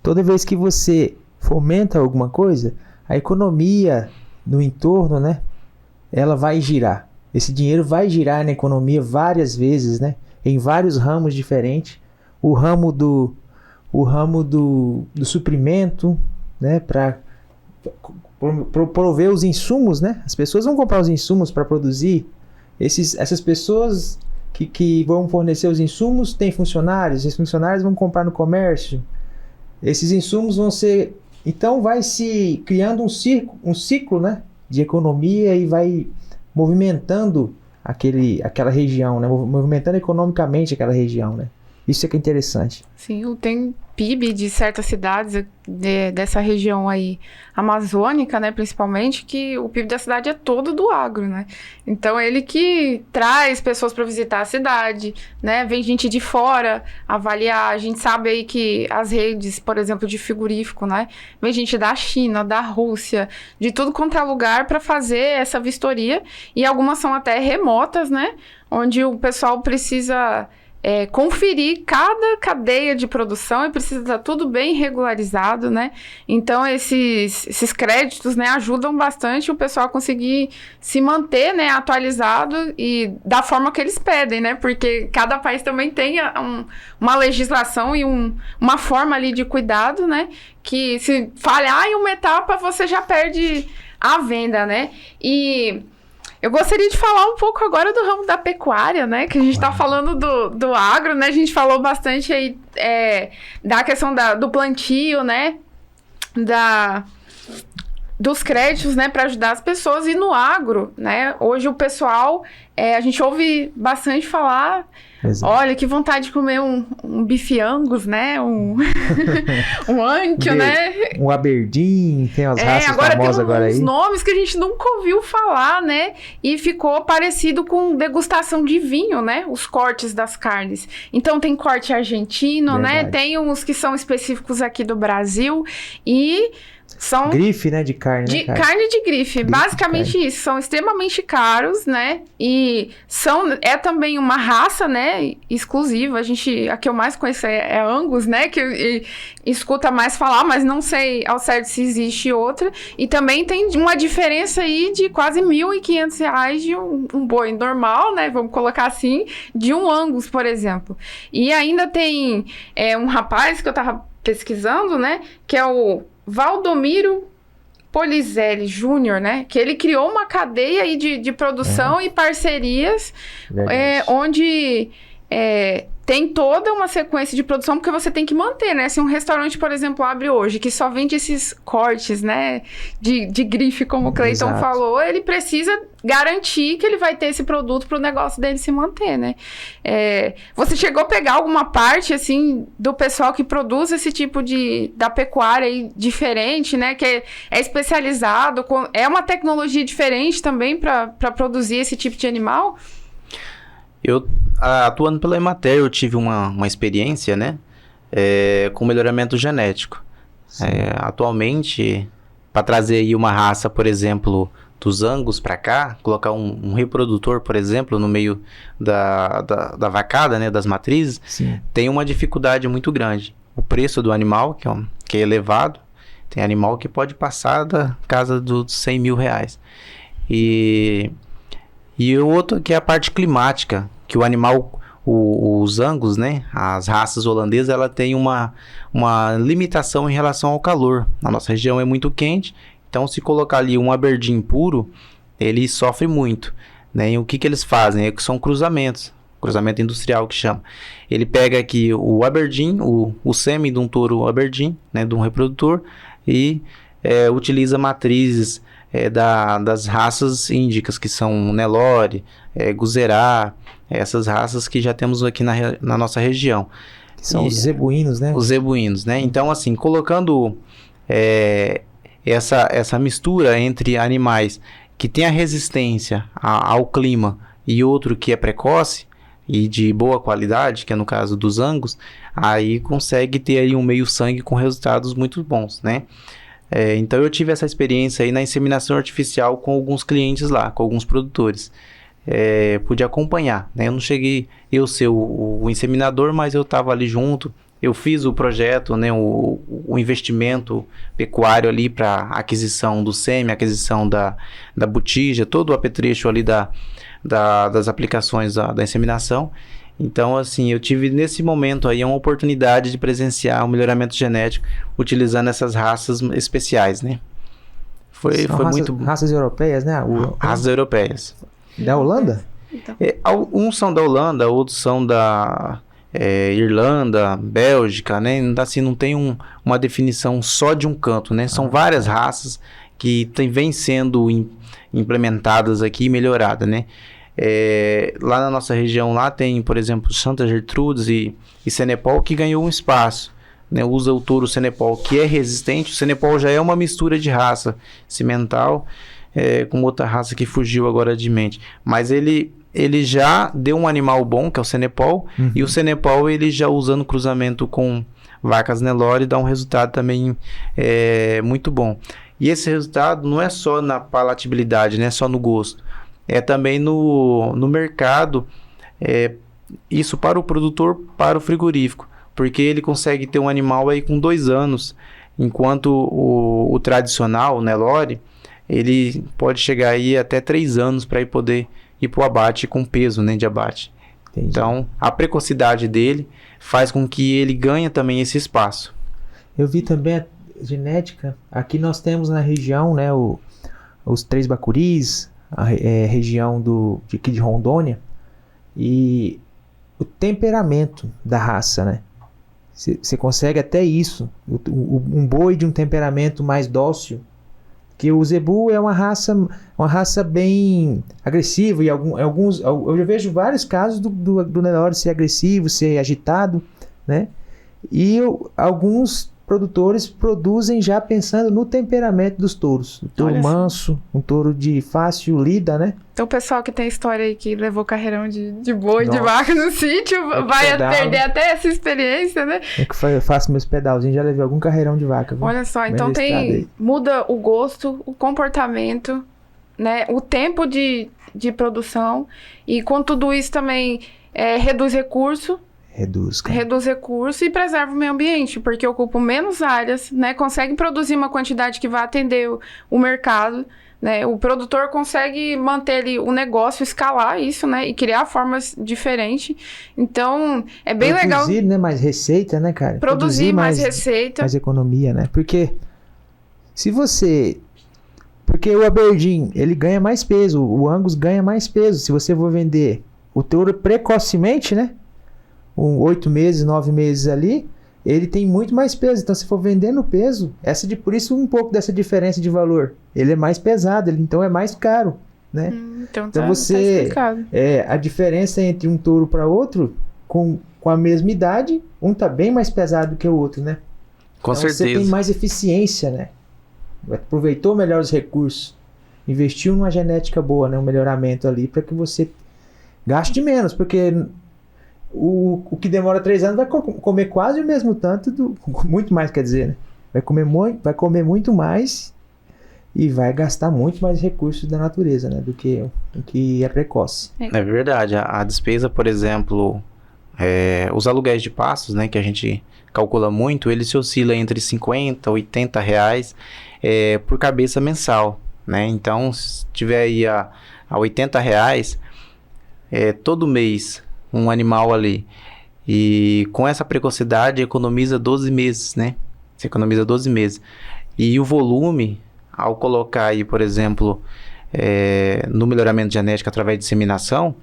Speaker 1: Toda vez que você fomenta alguma coisa, a economia no entorno, né? Ela vai girar. Esse dinheiro vai girar na economia várias vezes, né? Em vários ramos diferentes. O ramo do suprimento, né? Para prover os insumos, né? As pessoas vão comprar os insumos para produzir. Essas pessoas que vão fornecer os insumos têm funcionários. Esses funcionários vão comprar no comércio. Esses insumos vão ser... Então vai se criando um ciclo, né, de economia e vai movimentando aquela região, né, movimentando economicamente aquela região, né. Isso é que é interessante.
Speaker 2: Sim, tem PIB de certas cidades dessa região aí amazônica, né, principalmente, que o PIB da cidade é todo do agro, né? Então, ele que traz pessoas para visitar a cidade, né? Vem gente de fora avaliar. A gente sabe aí que as redes, por exemplo, de frigorífico, né? Vem gente da China, da Rússia, de tudo quanto é lugar para fazer essa vistoria. E algumas são até remotas, né? Onde o pessoal precisa... conferir cada cadeia de produção e precisa estar tudo bem regularizado, né? Então, esses créditos, né, ajudam bastante o pessoal a conseguir se manter, né, atualizado e da forma que eles pedem, né? Porque cada país também tem uma legislação e uma forma ali de cuidado, né? Que se falhar em uma etapa, você já perde a venda, né? E... eu gostaria de falar um pouco agora do ramo da pecuária, né? Que a gente está falando do agro, né? A gente falou bastante aí da questão do plantio, né? Dos créditos, né? Para ajudar as pessoas. E no agro, né? Hoje o pessoal, a gente ouve bastante falar... Exato. Olha, que vontade de comer um bife Angus, né? Um Ancho, né?
Speaker 1: Um Aberdeen, tem as raças famosas agora aí.
Speaker 2: Tem uns nomes que a gente nunca ouviu falar, né? E ficou parecido com degustação de vinho, né? Os cortes das carnes. Então, tem corte argentino, verdade, né? Tem uns que são específicos aqui do Brasil e... são
Speaker 1: grife, né, de carne, né,
Speaker 2: carne de grife, basicamente isso. São extremamente caros, né? E também uma raça, né, exclusiva. A que eu mais conheço é Angus, né? Que escuta mais falar, mas não sei ao certo se existe outra. E também tem uma diferença aí de quase R$1.500 de um boi normal, né? Vamos colocar assim, de um Angus, por exemplo. E ainda tem um rapaz que eu tava pesquisando, né? Que é o Valdomiro Polizelli Júnior, né? Que ele criou uma cadeia aí de produção e parcerias, onde tem toda uma sequência de produção, porque você tem que manter, né? Se um restaurante, por exemplo, abre hoje, que só vende esses cortes, né? De grife, como o Cleiton falou, ele precisa garantir que ele vai ter esse produto para o negócio dele se manter, né? Você chegou a pegar alguma parte, assim, do pessoal que produz esse tipo da pecuária aí diferente, né? Que é especializado, é uma tecnologia diferente também para produzir esse tipo de animal?
Speaker 3: Eu, atuando pela Emater, eu tive uma experiência, né, com melhoramento genético. Atualmente, para trazer aí uma raça, por exemplo, dos Angus para cá, colocar um reprodutor, por exemplo, no meio da vacada, né, das matrizes, sim, tem uma dificuldade muito grande. O preço do animal, que é elevado, tem animal que pode passar da casa dos 100 mil reais. E o outro que é a parte climática, que o os Angus, né? As raças holandesas, ela tem uma limitação em relação ao calor. A nossa região é muito quente, então se colocar ali um Aberdeen puro, ele sofre muito, né? E o que eles fazem? São cruzamentos. Cruzamento industrial que chama. Ele pega aqui o Aberdeen, o sêmen de um touro Aberdeen, né, de um reprodutor, e utiliza matrizes das raças índicas, que são Nelore, Guzerá, essas raças que já temos aqui na nossa região.
Speaker 1: Que são os zebuínos, né?
Speaker 3: Os zebuínos, né? Então, assim, colocando essa mistura entre animais que tem a resistência ao clima e outro que é precoce, e de boa qualidade, que é no caso dos Angus, aí consegue ter aí um meio sangue com resultados muito bons, né? Então eu tive essa experiência aí na inseminação artificial com alguns clientes lá, com alguns produtores. Pude acompanhar, né? Eu não cheguei eu ser o inseminador, mas eu estava ali junto. Eu fiz o projeto, né? O investimento pecuário ali para aquisição do sêmen, aquisição da botija, todo o apetrecho ali das aplicações da inseminação. Então, assim, eu tive nesse momento aí uma oportunidade de presenciar o melhoramento genético utilizando essas raças especiais, né? Foi muito...
Speaker 1: Raças europeias, né?
Speaker 3: Raças europeias.
Speaker 1: Da Holanda?
Speaker 2: Então.
Speaker 3: Uns são da Holanda, outros são da Irlanda, Bélgica, né? Assim, não tem uma definição só de um canto, né? São várias raças que vêm sendo implementadas aqui e melhoradas, né? Lá na nossa região lá tem, por exemplo, Santa Gertrudes e Senepol, que ganhou um espaço, né? Usa o touro Senepol, que é resistente. O Senepol já é uma mistura de raça cimental com outra raça que fugiu agora de mente, mas ele já deu um animal bom, que é o Senepol, e o Senepol ele já usando cruzamento com vacas Nelore dá um resultado também muito bom. E esse resultado não é só na palatabilidade, né? Só no gosto. É também no mercado, isso para o produtor, para o frigorífico, porque ele consegue ter um animal aí com 2 anos, enquanto o tradicional, o Nelore, ele pode chegar aí até 3 anos para poder ir para o abate com peso, né, de abate.
Speaker 1: Entendi.
Speaker 3: Então, a precocidade dele faz com que ele ganhe também esse espaço.
Speaker 1: Eu vi também a genética. Aqui nós temos na região, né, os 3 bacuris, a região aqui de Rondônia, e o temperamento da raça, né? Você consegue até isso. Um boi de um temperamento mais dócil, que o zebu é uma raça bem agressiva, e alguns eu já vejo vários casos do Nelore ser agressivo, ser agitado, né? E alguns produtores produzem já pensando no temperamento dos touros. Um touro manso, um touro de fácil lida, né?
Speaker 2: Então o pessoal que tem história aí que levou carreirão de boi, de vaca no sítio, vai perder até essa experiência, né?
Speaker 1: Eu faço meus pedalzinhos, já levei algum carreirão de vaca. Viu?
Speaker 2: Olha só, então muda o gosto, o comportamento, né? O tempo de produção, e com tudo isso também reduz recurso. Reduz recurso e preserva o meio ambiente, porque ocupa menos áreas, né? Consegue produzir uma quantidade que vai atender o mercado, né? O produtor consegue manter ali o negócio, escalar isso, né? E criar formas diferentes. Então, é bem legal.
Speaker 1: Produzir, né? Mais receita, né, cara?
Speaker 2: Produzir mais receita.
Speaker 1: Mais economia, né? Porque porque o Aberdeen, ele ganha mais peso, o Angus ganha mais peso. Se você for vender o touro precocemente, né? 8 meses, 9 meses ali, ele tem muito mais peso. Então, se for vendendo peso, por isso um pouco dessa diferença de valor. Ele é mais pesado, então é mais caro, né?
Speaker 2: Então
Speaker 1: você, a diferença entre um touro para outro, com a mesma idade, um tá bem mais pesado que o outro, né?
Speaker 3: Com
Speaker 1: então,
Speaker 3: certeza.
Speaker 1: Você tem mais eficiência, né? Aproveitou melhor os recursos, investiu numa genética boa, né? Um melhoramento ali para que você gaste menos, porque o que demora 3 anos vai comer quase o mesmo tanto, muito mais, quer dizer, né? Vai comer muito mais e vai gastar muito mais recursos da natureza, né? Do que o que é precoce.
Speaker 3: É verdade. A despesa, por exemplo, os aluguéis de pastos, né? Que a gente calcula muito, ele se oscila entre 50 e 80 reais por cabeça mensal, né? Então, se tiver aí a 80 reais, todo mês um animal ali. E com essa precocidade economiza 12 meses, né? Você economiza 12 meses. E o volume, ao colocar aí, por exemplo, no melhoramento genético através de inseminação,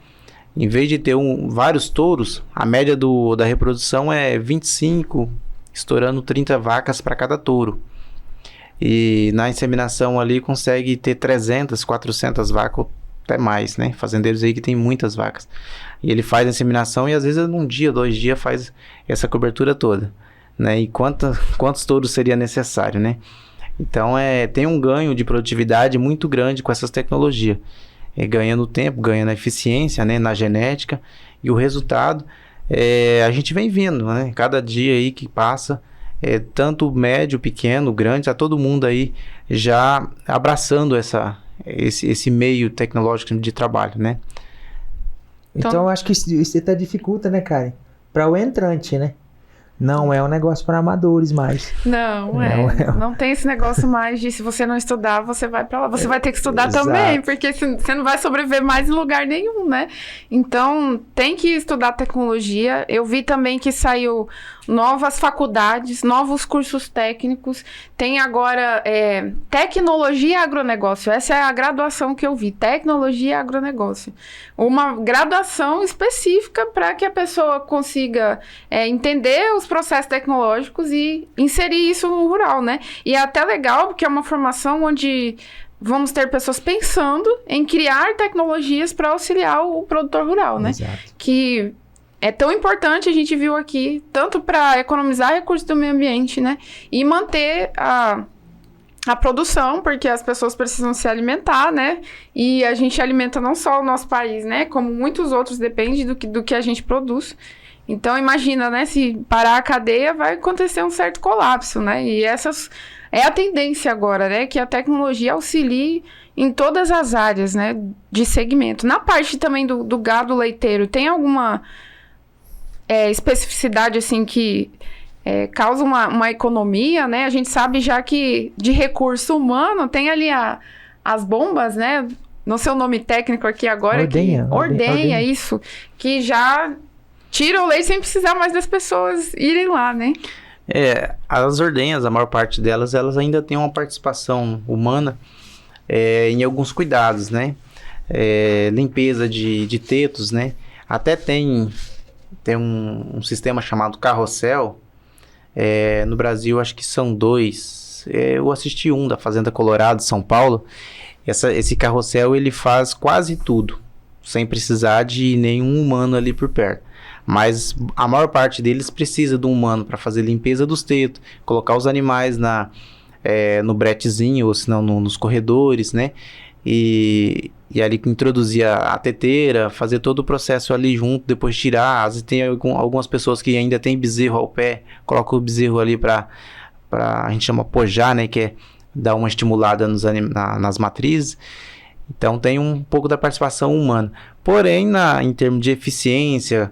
Speaker 3: em vez de ter vários touros, a média da reprodução é 25, estourando 30 vacas para cada touro. E na inseminação ali consegue ter 300, 400 vacas, até mais, né? Fazendeiros aí que tem muitas vacas. E ele faz a inseminação e às vezes num dia, 2 dias faz essa cobertura toda, né? E quantos touros seria necessário, né? Então tem um ganho de produtividade muito grande com essas tecnologias. Ganhando tempo, ganhando eficiência, né? Na genética. E o resultado, a gente vem vendo, né? Cada dia aí que passa, tanto médio, pequeno, grande, tá todo mundo aí já abraçando esse meio tecnológico de trabalho, né?
Speaker 1: Então eu acho que isso até dificulta, né, Karen? Para o entrante, né? Não é um negócio para amadores mais.
Speaker 2: Não tem esse negócio mais de se você não estudar, você vai para lá. Você vai ter que estudar também, porque você não vai sobreviver mais em lugar nenhum, né? Então, tem que estudar tecnologia. Eu vi também que saiu novas faculdades, novos cursos técnicos. Tem agora tecnologia e agronegócio. Essa é a graduação que eu vi, tecnologia e agronegócio. Uma graduação específica para que a pessoa consiga entender os processos tecnológicos e inserir isso no rural, né? E é até legal, porque é uma formação onde vamos ter pessoas pensando em criar tecnologias para auxiliar o produtor rural, né?
Speaker 1: Exato.
Speaker 2: Que é tão importante, a gente viu aqui, tanto para economizar recursos do meio ambiente, né? E manter a produção, porque as pessoas precisam se alimentar, né? E a gente alimenta não só o nosso país, né? Como muitos outros, depende do que a gente produz. Então, imagina, né? Se parar a cadeia, vai acontecer um certo colapso, né? E essas é a tendência agora, né? Que a tecnologia auxilie em todas as áreas, né? De segmento. Na parte também do gado leiteiro, tem alguma especificidade, assim, que causa uma economia, né? A gente sabe já que de recurso humano tem ali as bombas, né? Não sei o nome técnico aqui agora. Ordenha, isso. Que já tira o leite sem precisar mais das pessoas irem lá, né?
Speaker 3: As ordenhas, a maior parte delas, elas ainda têm uma participação humana em alguns cuidados, né? Limpeza de tetos, né? Até tem um sistema chamado carrossel. No Brasil, acho que são 2. Eu assisti um da Fazenda Colorado, São Paulo. Esse carrossel, ele faz quase tudo, sem precisar de nenhum humano ali por perto. Mas a maior parte deles precisa de um humano para fazer limpeza dos tetos, colocar os animais no bretezinho, ou se não nos corredores, né? E ali introduzir a teteira, fazer todo o processo ali junto, depois tirar. Às vezes tem algumas pessoas que ainda tem bezerro ao pé, colocam o bezerro ali para a gente chama pojar, né? Que é dar uma estimulada nas matrizes. Então tem um pouco da participação humana. Porém, em termos de eficiência,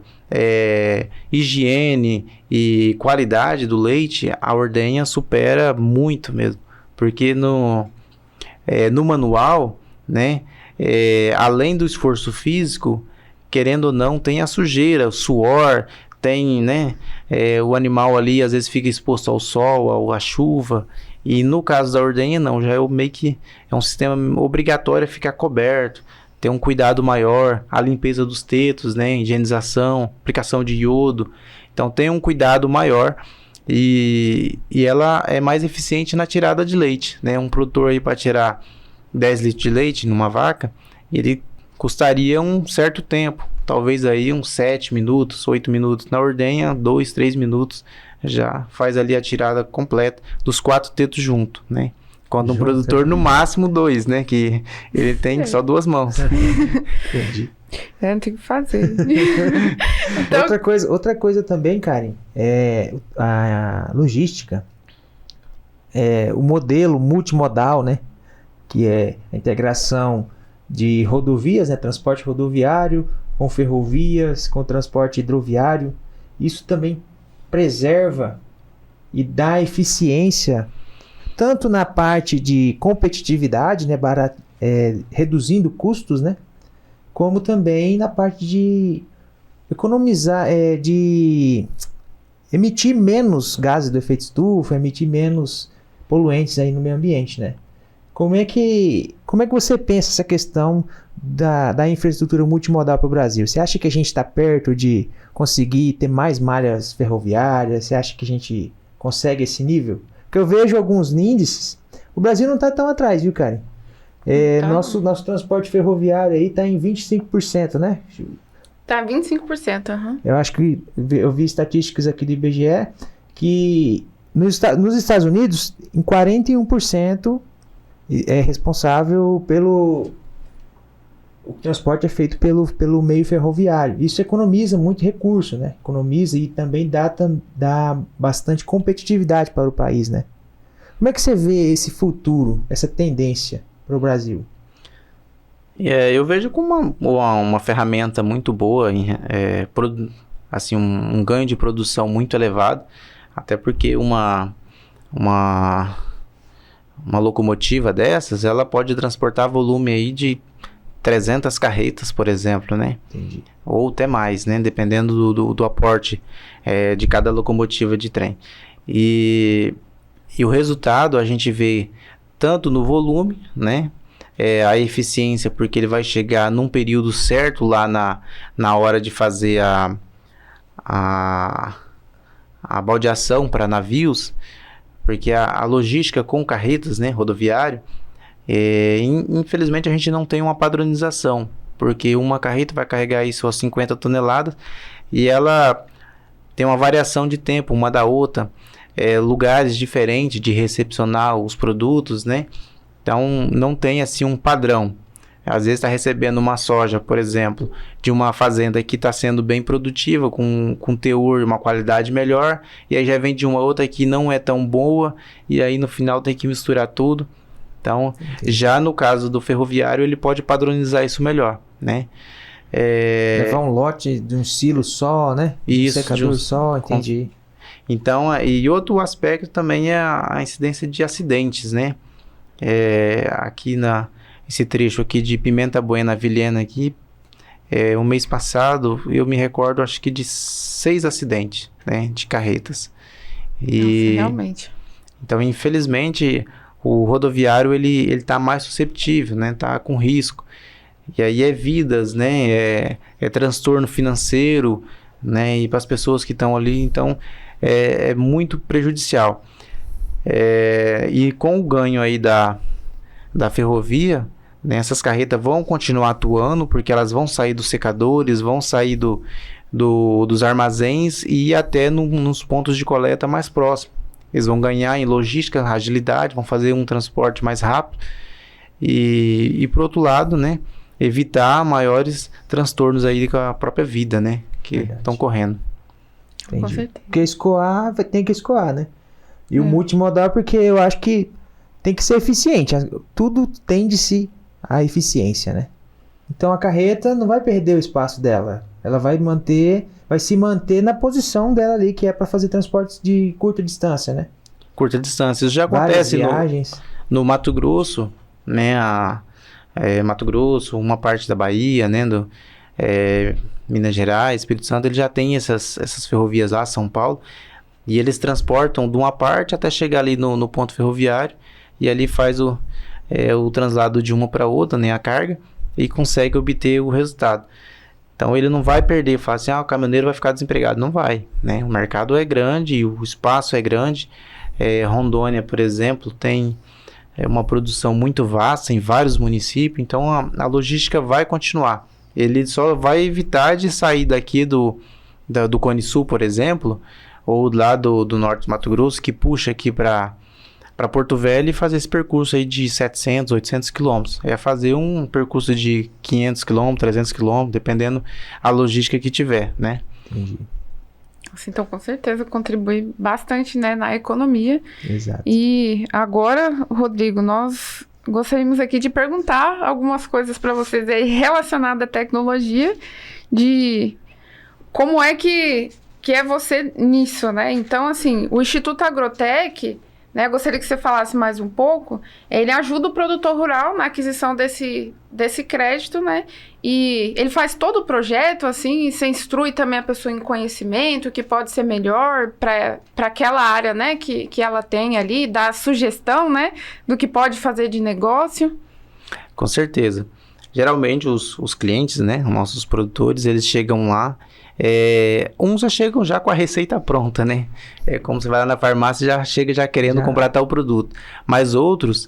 Speaker 3: higiene e qualidade do leite, a ordenha supera muito mesmo. Porque no manual, né, além do esforço físico, querendo ou não, tem a sujeira, o suor, tem, né, o animal ali às vezes fica exposto ao sol, à chuva. E no caso da ordenha, não, já meio que é um sistema obrigatório ficar coberto, ter um cuidado maior, a limpeza dos tetos, né, higienização, aplicação de iodo. Então tem um cuidado maior e ela é mais eficiente na tirada de leite, né? Um produtor aí para tirar 10 litros de leite numa vaca, ele custaria um certo tempo, talvez aí uns 7 minutos, 8 minutos. Na ordenha, 2, 3 minutos já faz ali a tirada completa dos 4 tetos junto, né? Quando um produtor, no máximo 2, né? Que ele tem só 2 mãos.
Speaker 1: Entendi.
Speaker 2: Tem que fazer.
Speaker 1: Então... outra coisa também, Karen, a logística, o modelo multimodal, né? Que é a integração de rodovias, né? Transporte rodoviário com ferrovias, com transporte hidroviário. Isso também preserva e dá eficiência tanto na parte de competitividade, né, reduzindo custos, né, como também na parte de economizar, de emitir menos gases do efeito estufa, emitir menos poluentes aí no meio ambiente, né? Como é que você pensa essa questão da infraestrutura multimodal para o Brasil? Você acha que a gente está perto de conseguir ter mais malhas ferroviárias? Você acha que a gente consegue esse nível? Porque eu vejo alguns índices, o Brasil não está tão atrás, viu, Karen? Nosso transporte ferroviário aí está em 25%, né?
Speaker 2: Tá 25%, aham.
Speaker 1: Eu acho que eu vi estatísticas aqui do IBGE que nos Estados Unidos, em 41% é responsável o transporte é feito pelo meio ferroviário. Isso economiza muito recurso, né? Economiza e também dá bastante competitividade para o país, né? Como é que você vê esse futuro, essa tendência para o Brasil?
Speaker 3: Eu vejo como uma ferramenta muito boa, assim, um ganho de produção muito elevado, até porque uma locomotiva dessas, ela pode transportar volume aí de 300 carretas, por exemplo, né?
Speaker 1: Entendi.
Speaker 3: Ou até mais, né? Dependendo do aporte de cada locomotiva de trem. E o resultado a gente vê tanto no volume, né? A eficiência, porque ele vai chegar num período certo lá na hora de fazer a baldeação para navios, porque a logística com carretas, né, rodoviário, infelizmente a gente não tem uma padronização, porque uma carreta vai carregar isso a 50 toneladas e ela tem uma variação de tempo uma da outra, lugares diferentes de recepcionar os produtos, né? Então não tem assim um padrão. Às vezes está recebendo uma soja, por exemplo, de uma fazenda que está sendo bem produtiva, com teor, uma qualidade melhor, e aí já vem de uma outra que não é tão boa, e aí no final tem que misturar tudo. Então, já no caso do ferroviário, ele pode padronizar isso melhor, né?
Speaker 1: Levar um lote de um silo só, né?
Speaker 3: Isso,
Speaker 1: um secador só, entendi.
Speaker 3: Então, e outro aspecto também é a incidência de acidentes, né? Aqui esse trecho aqui de Pimenta Buena, Vilhena aqui, o mês passado, eu me recordo, acho que de 6 acidentes, né, de carretas.
Speaker 2: Nossa, realmente.
Speaker 3: Então, infelizmente, o rodoviário, ele tá mais susceptível, né, tá com risco. E aí vidas, né, transtorno financeiro, né, e para as pessoas que estão ali, então, é muito prejudicial. E com o ganho aí da ferrovia, né, essas carretas vão continuar atuando, porque elas vão sair dos secadores, vão sair dos armazéns e ir até nos pontos de coleta mais próximos. Eles vão ganhar em logística, agilidade, vão fazer um transporte mais rápido e por outro lado, né, evitar maiores transtornos aí com a própria vida, né, que estão correndo.
Speaker 1: Entendi.
Speaker 2: Com certeza.
Speaker 1: Porque escoar, tem que escoar, né? E o multimodal, porque eu acho que tem que ser eficiente. Tudo tende-se à eficiência, né? Então a carreta não vai perder o espaço dela. Ela vai se manter na posição dela ali, que é para fazer transportes de curta distância, né?
Speaker 3: Curta distância. Isso já
Speaker 1: Várias
Speaker 3: acontece
Speaker 1: viagens.
Speaker 3: no Mato Grosso, né? Mato Grosso, uma parte da Bahia, né? Minas Gerais, Espírito Santo, ele já tem essas ferrovias lá, São Paulo, e eles transportam de uma parte até chegar ali no ponto ferroviário, e ali faz o translado de uma para outra, né, a carga, e consegue obter o resultado. Então ele não vai perder, fala assim, o caminhoneiro vai ficar desempregado. Não vai, né? O mercado é grande, o espaço é grande. Rondônia, por exemplo, tem uma produção muito vasta em vários municípios, então a logística vai continuar. Ele só vai evitar de sair daqui do Cone Sul, por exemplo, ou lá do norte do Mato Grosso, que puxa aqui para Porto Velho e fazer esse percurso aí de 700, 800 quilômetros. Fazer um percurso de 500 quilômetros, 300 quilômetros, dependendo a logística que tiver, né?
Speaker 1: Entendi.
Speaker 2: Então, com certeza, contribui bastante, né, na economia.
Speaker 1: Exato.
Speaker 2: E agora, Rodrigo, nós gostaríamos aqui de perguntar algumas coisas para vocês aí relacionadas à tecnologia, de como é que é você nisso, né? Então, assim, o Instituto Agrotech, né? Eu gostaria que você falasse mais um pouco. Ele ajuda o produtor rural na aquisição desse crédito, né? E ele faz todo o projeto, assim, e você instrui também a pessoa em conhecimento, que pode ser melhor para aquela área, né? Que ela tem ali, dá sugestão, né? Do que pode fazer de negócio.
Speaker 3: Com certeza. Geralmente os clientes, né? Nossos produtores, eles chegam lá, uns já chegam já com a receita pronta, né? É como você vai lá na farmácia e já chega já querendo comprar tal produto. Mas outros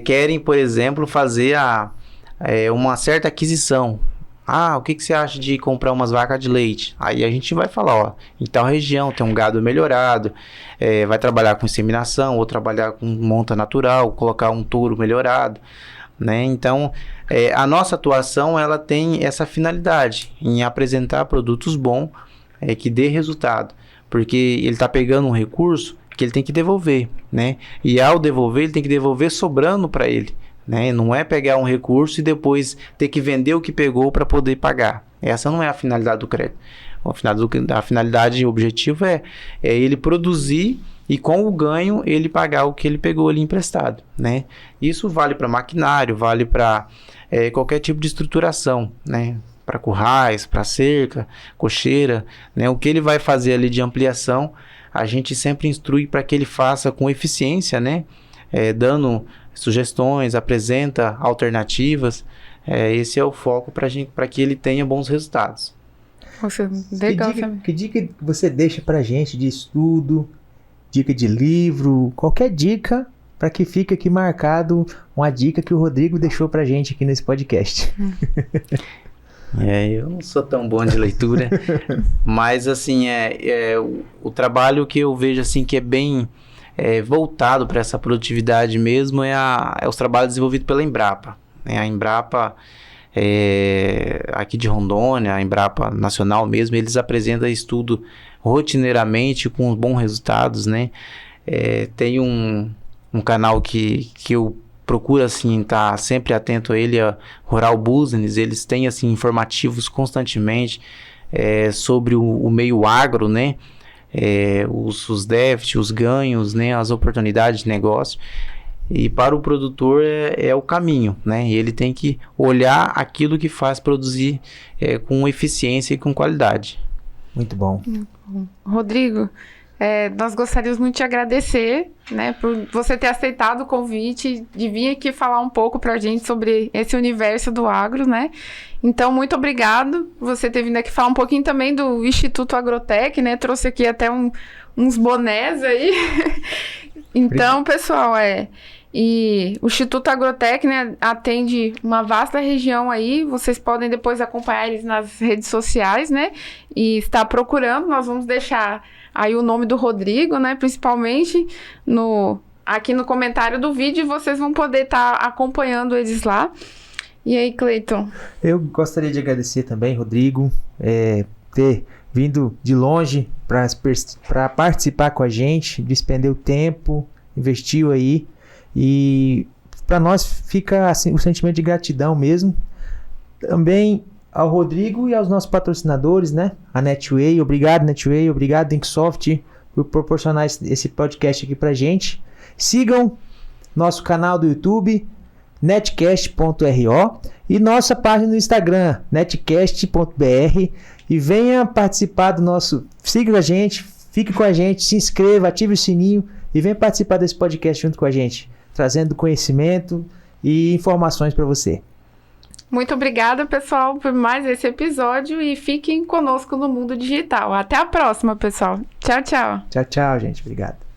Speaker 3: querem, por exemplo, fazer uma certa aquisição. O que você acha de comprar umas vacas de leite? Aí a gente vai falar, ó, em tal região tem um gado melhorado, vai trabalhar com inseminação, ou trabalhar com monta natural, colocar um touro melhorado, né? Então, a nossa atuação, ela tem essa finalidade, em apresentar produtos bons, que dê resultado, porque ele está pegando um recurso que ele tem que devolver, né? E ao devolver, ele tem que devolver sobrando para ele, né? Não é pegar um recurso e depois ter que vender o que pegou para poder pagar. Essa não é a finalidade do crédito. A finalidade, o objetivo é ele produzir e com o ganho ele pagar o que ele pegou ali emprestado, né? Isso vale para maquinário, vale para qualquer tipo de estruturação, né? Para currais, para cerca, cocheira, né? O que ele vai fazer ali de ampliação, a gente sempre instrui para que ele faça com eficiência, né? Dando sugestões, apresenta alternativas. Esse é o foco para que ele tenha bons resultados.
Speaker 2: Nossa, legal.
Speaker 1: Que dica você deixa para a gente de estudo, dica de livro, qualquer dica para que fique aqui marcado uma dica que o Rodrigo deixou para a gente aqui nesse podcast.
Speaker 3: Eu não sou tão bom de leitura, mas assim, o trabalho que eu vejo assim que é bem voltado para essa produtividade mesmo é os trabalhos desenvolvidos pela Embrapa. A Embrapa aqui de Rondônia, a Embrapa Nacional mesmo, eles apresentam estudo rotineiramente com bons resultados, né? Tem um canal que eu procuro assim estar sempre atento a ele, a Rural Business. Eles têm assim informativos constantemente sobre o meio agro, né? Os déficits, os ganhos, né? As oportunidades de negócio. E para o produtor é o caminho, né? E ele tem que olhar aquilo que faz produzir com eficiência e com qualidade.
Speaker 1: Muito bom.
Speaker 2: Rodrigo, nós gostaríamos muito de te agradecer, né, por você ter aceitado o convite de vir aqui falar um pouco pra gente sobre esse universo do agro, né? Então, muito obrigado por você ter vindo aqui falar um pouquinho também do Instituto Agrotech, né? Trouxe aqui até uns bonés aí. Então, pessoal, e o Instituto Agrotech, né, atende uma vasta região aí. Vocês podem depois acompanhar eles nas redes sociais, né? E está procurando, nós vamos deixar aí o nome do Rodrigo, né? Principalmente aqui no comentário do vídeo, e vocês vão poder estar acompanhando eles lá. E aí, Cleiton?
Speaker 1: Eu gostaria de agradecer também, Rodrigo, ter vindo de longe para participar com a gente, despender o tempo, investiu aí. E para nós fica assim, o sentimento de gratidão mesmo. Também ao Rodrigo e aos nossos patrocinadores, né? A Netway, obrigado Netway, obrigado Inksoft por proporcionar esse podcast aqui pra gente. Sigam nosso canal do YouTube, netcast.ro, e nossa página no Instagram, netcast.br, e venha participar do nosso... Siga a gente, fique com a gente, se inscreva, ative o sininho e venha participar desse podcast junto com a gente, trazendo conhecimento e informações para você.
Speaker 2: Muito obrigada, pessoal, por mais esse episódio, e fiquem conosco no mundo digital. Até a próxima, pessoal. Tchau, tchau.
Speaker 1: Tchau, tchau, gente. Obrigado.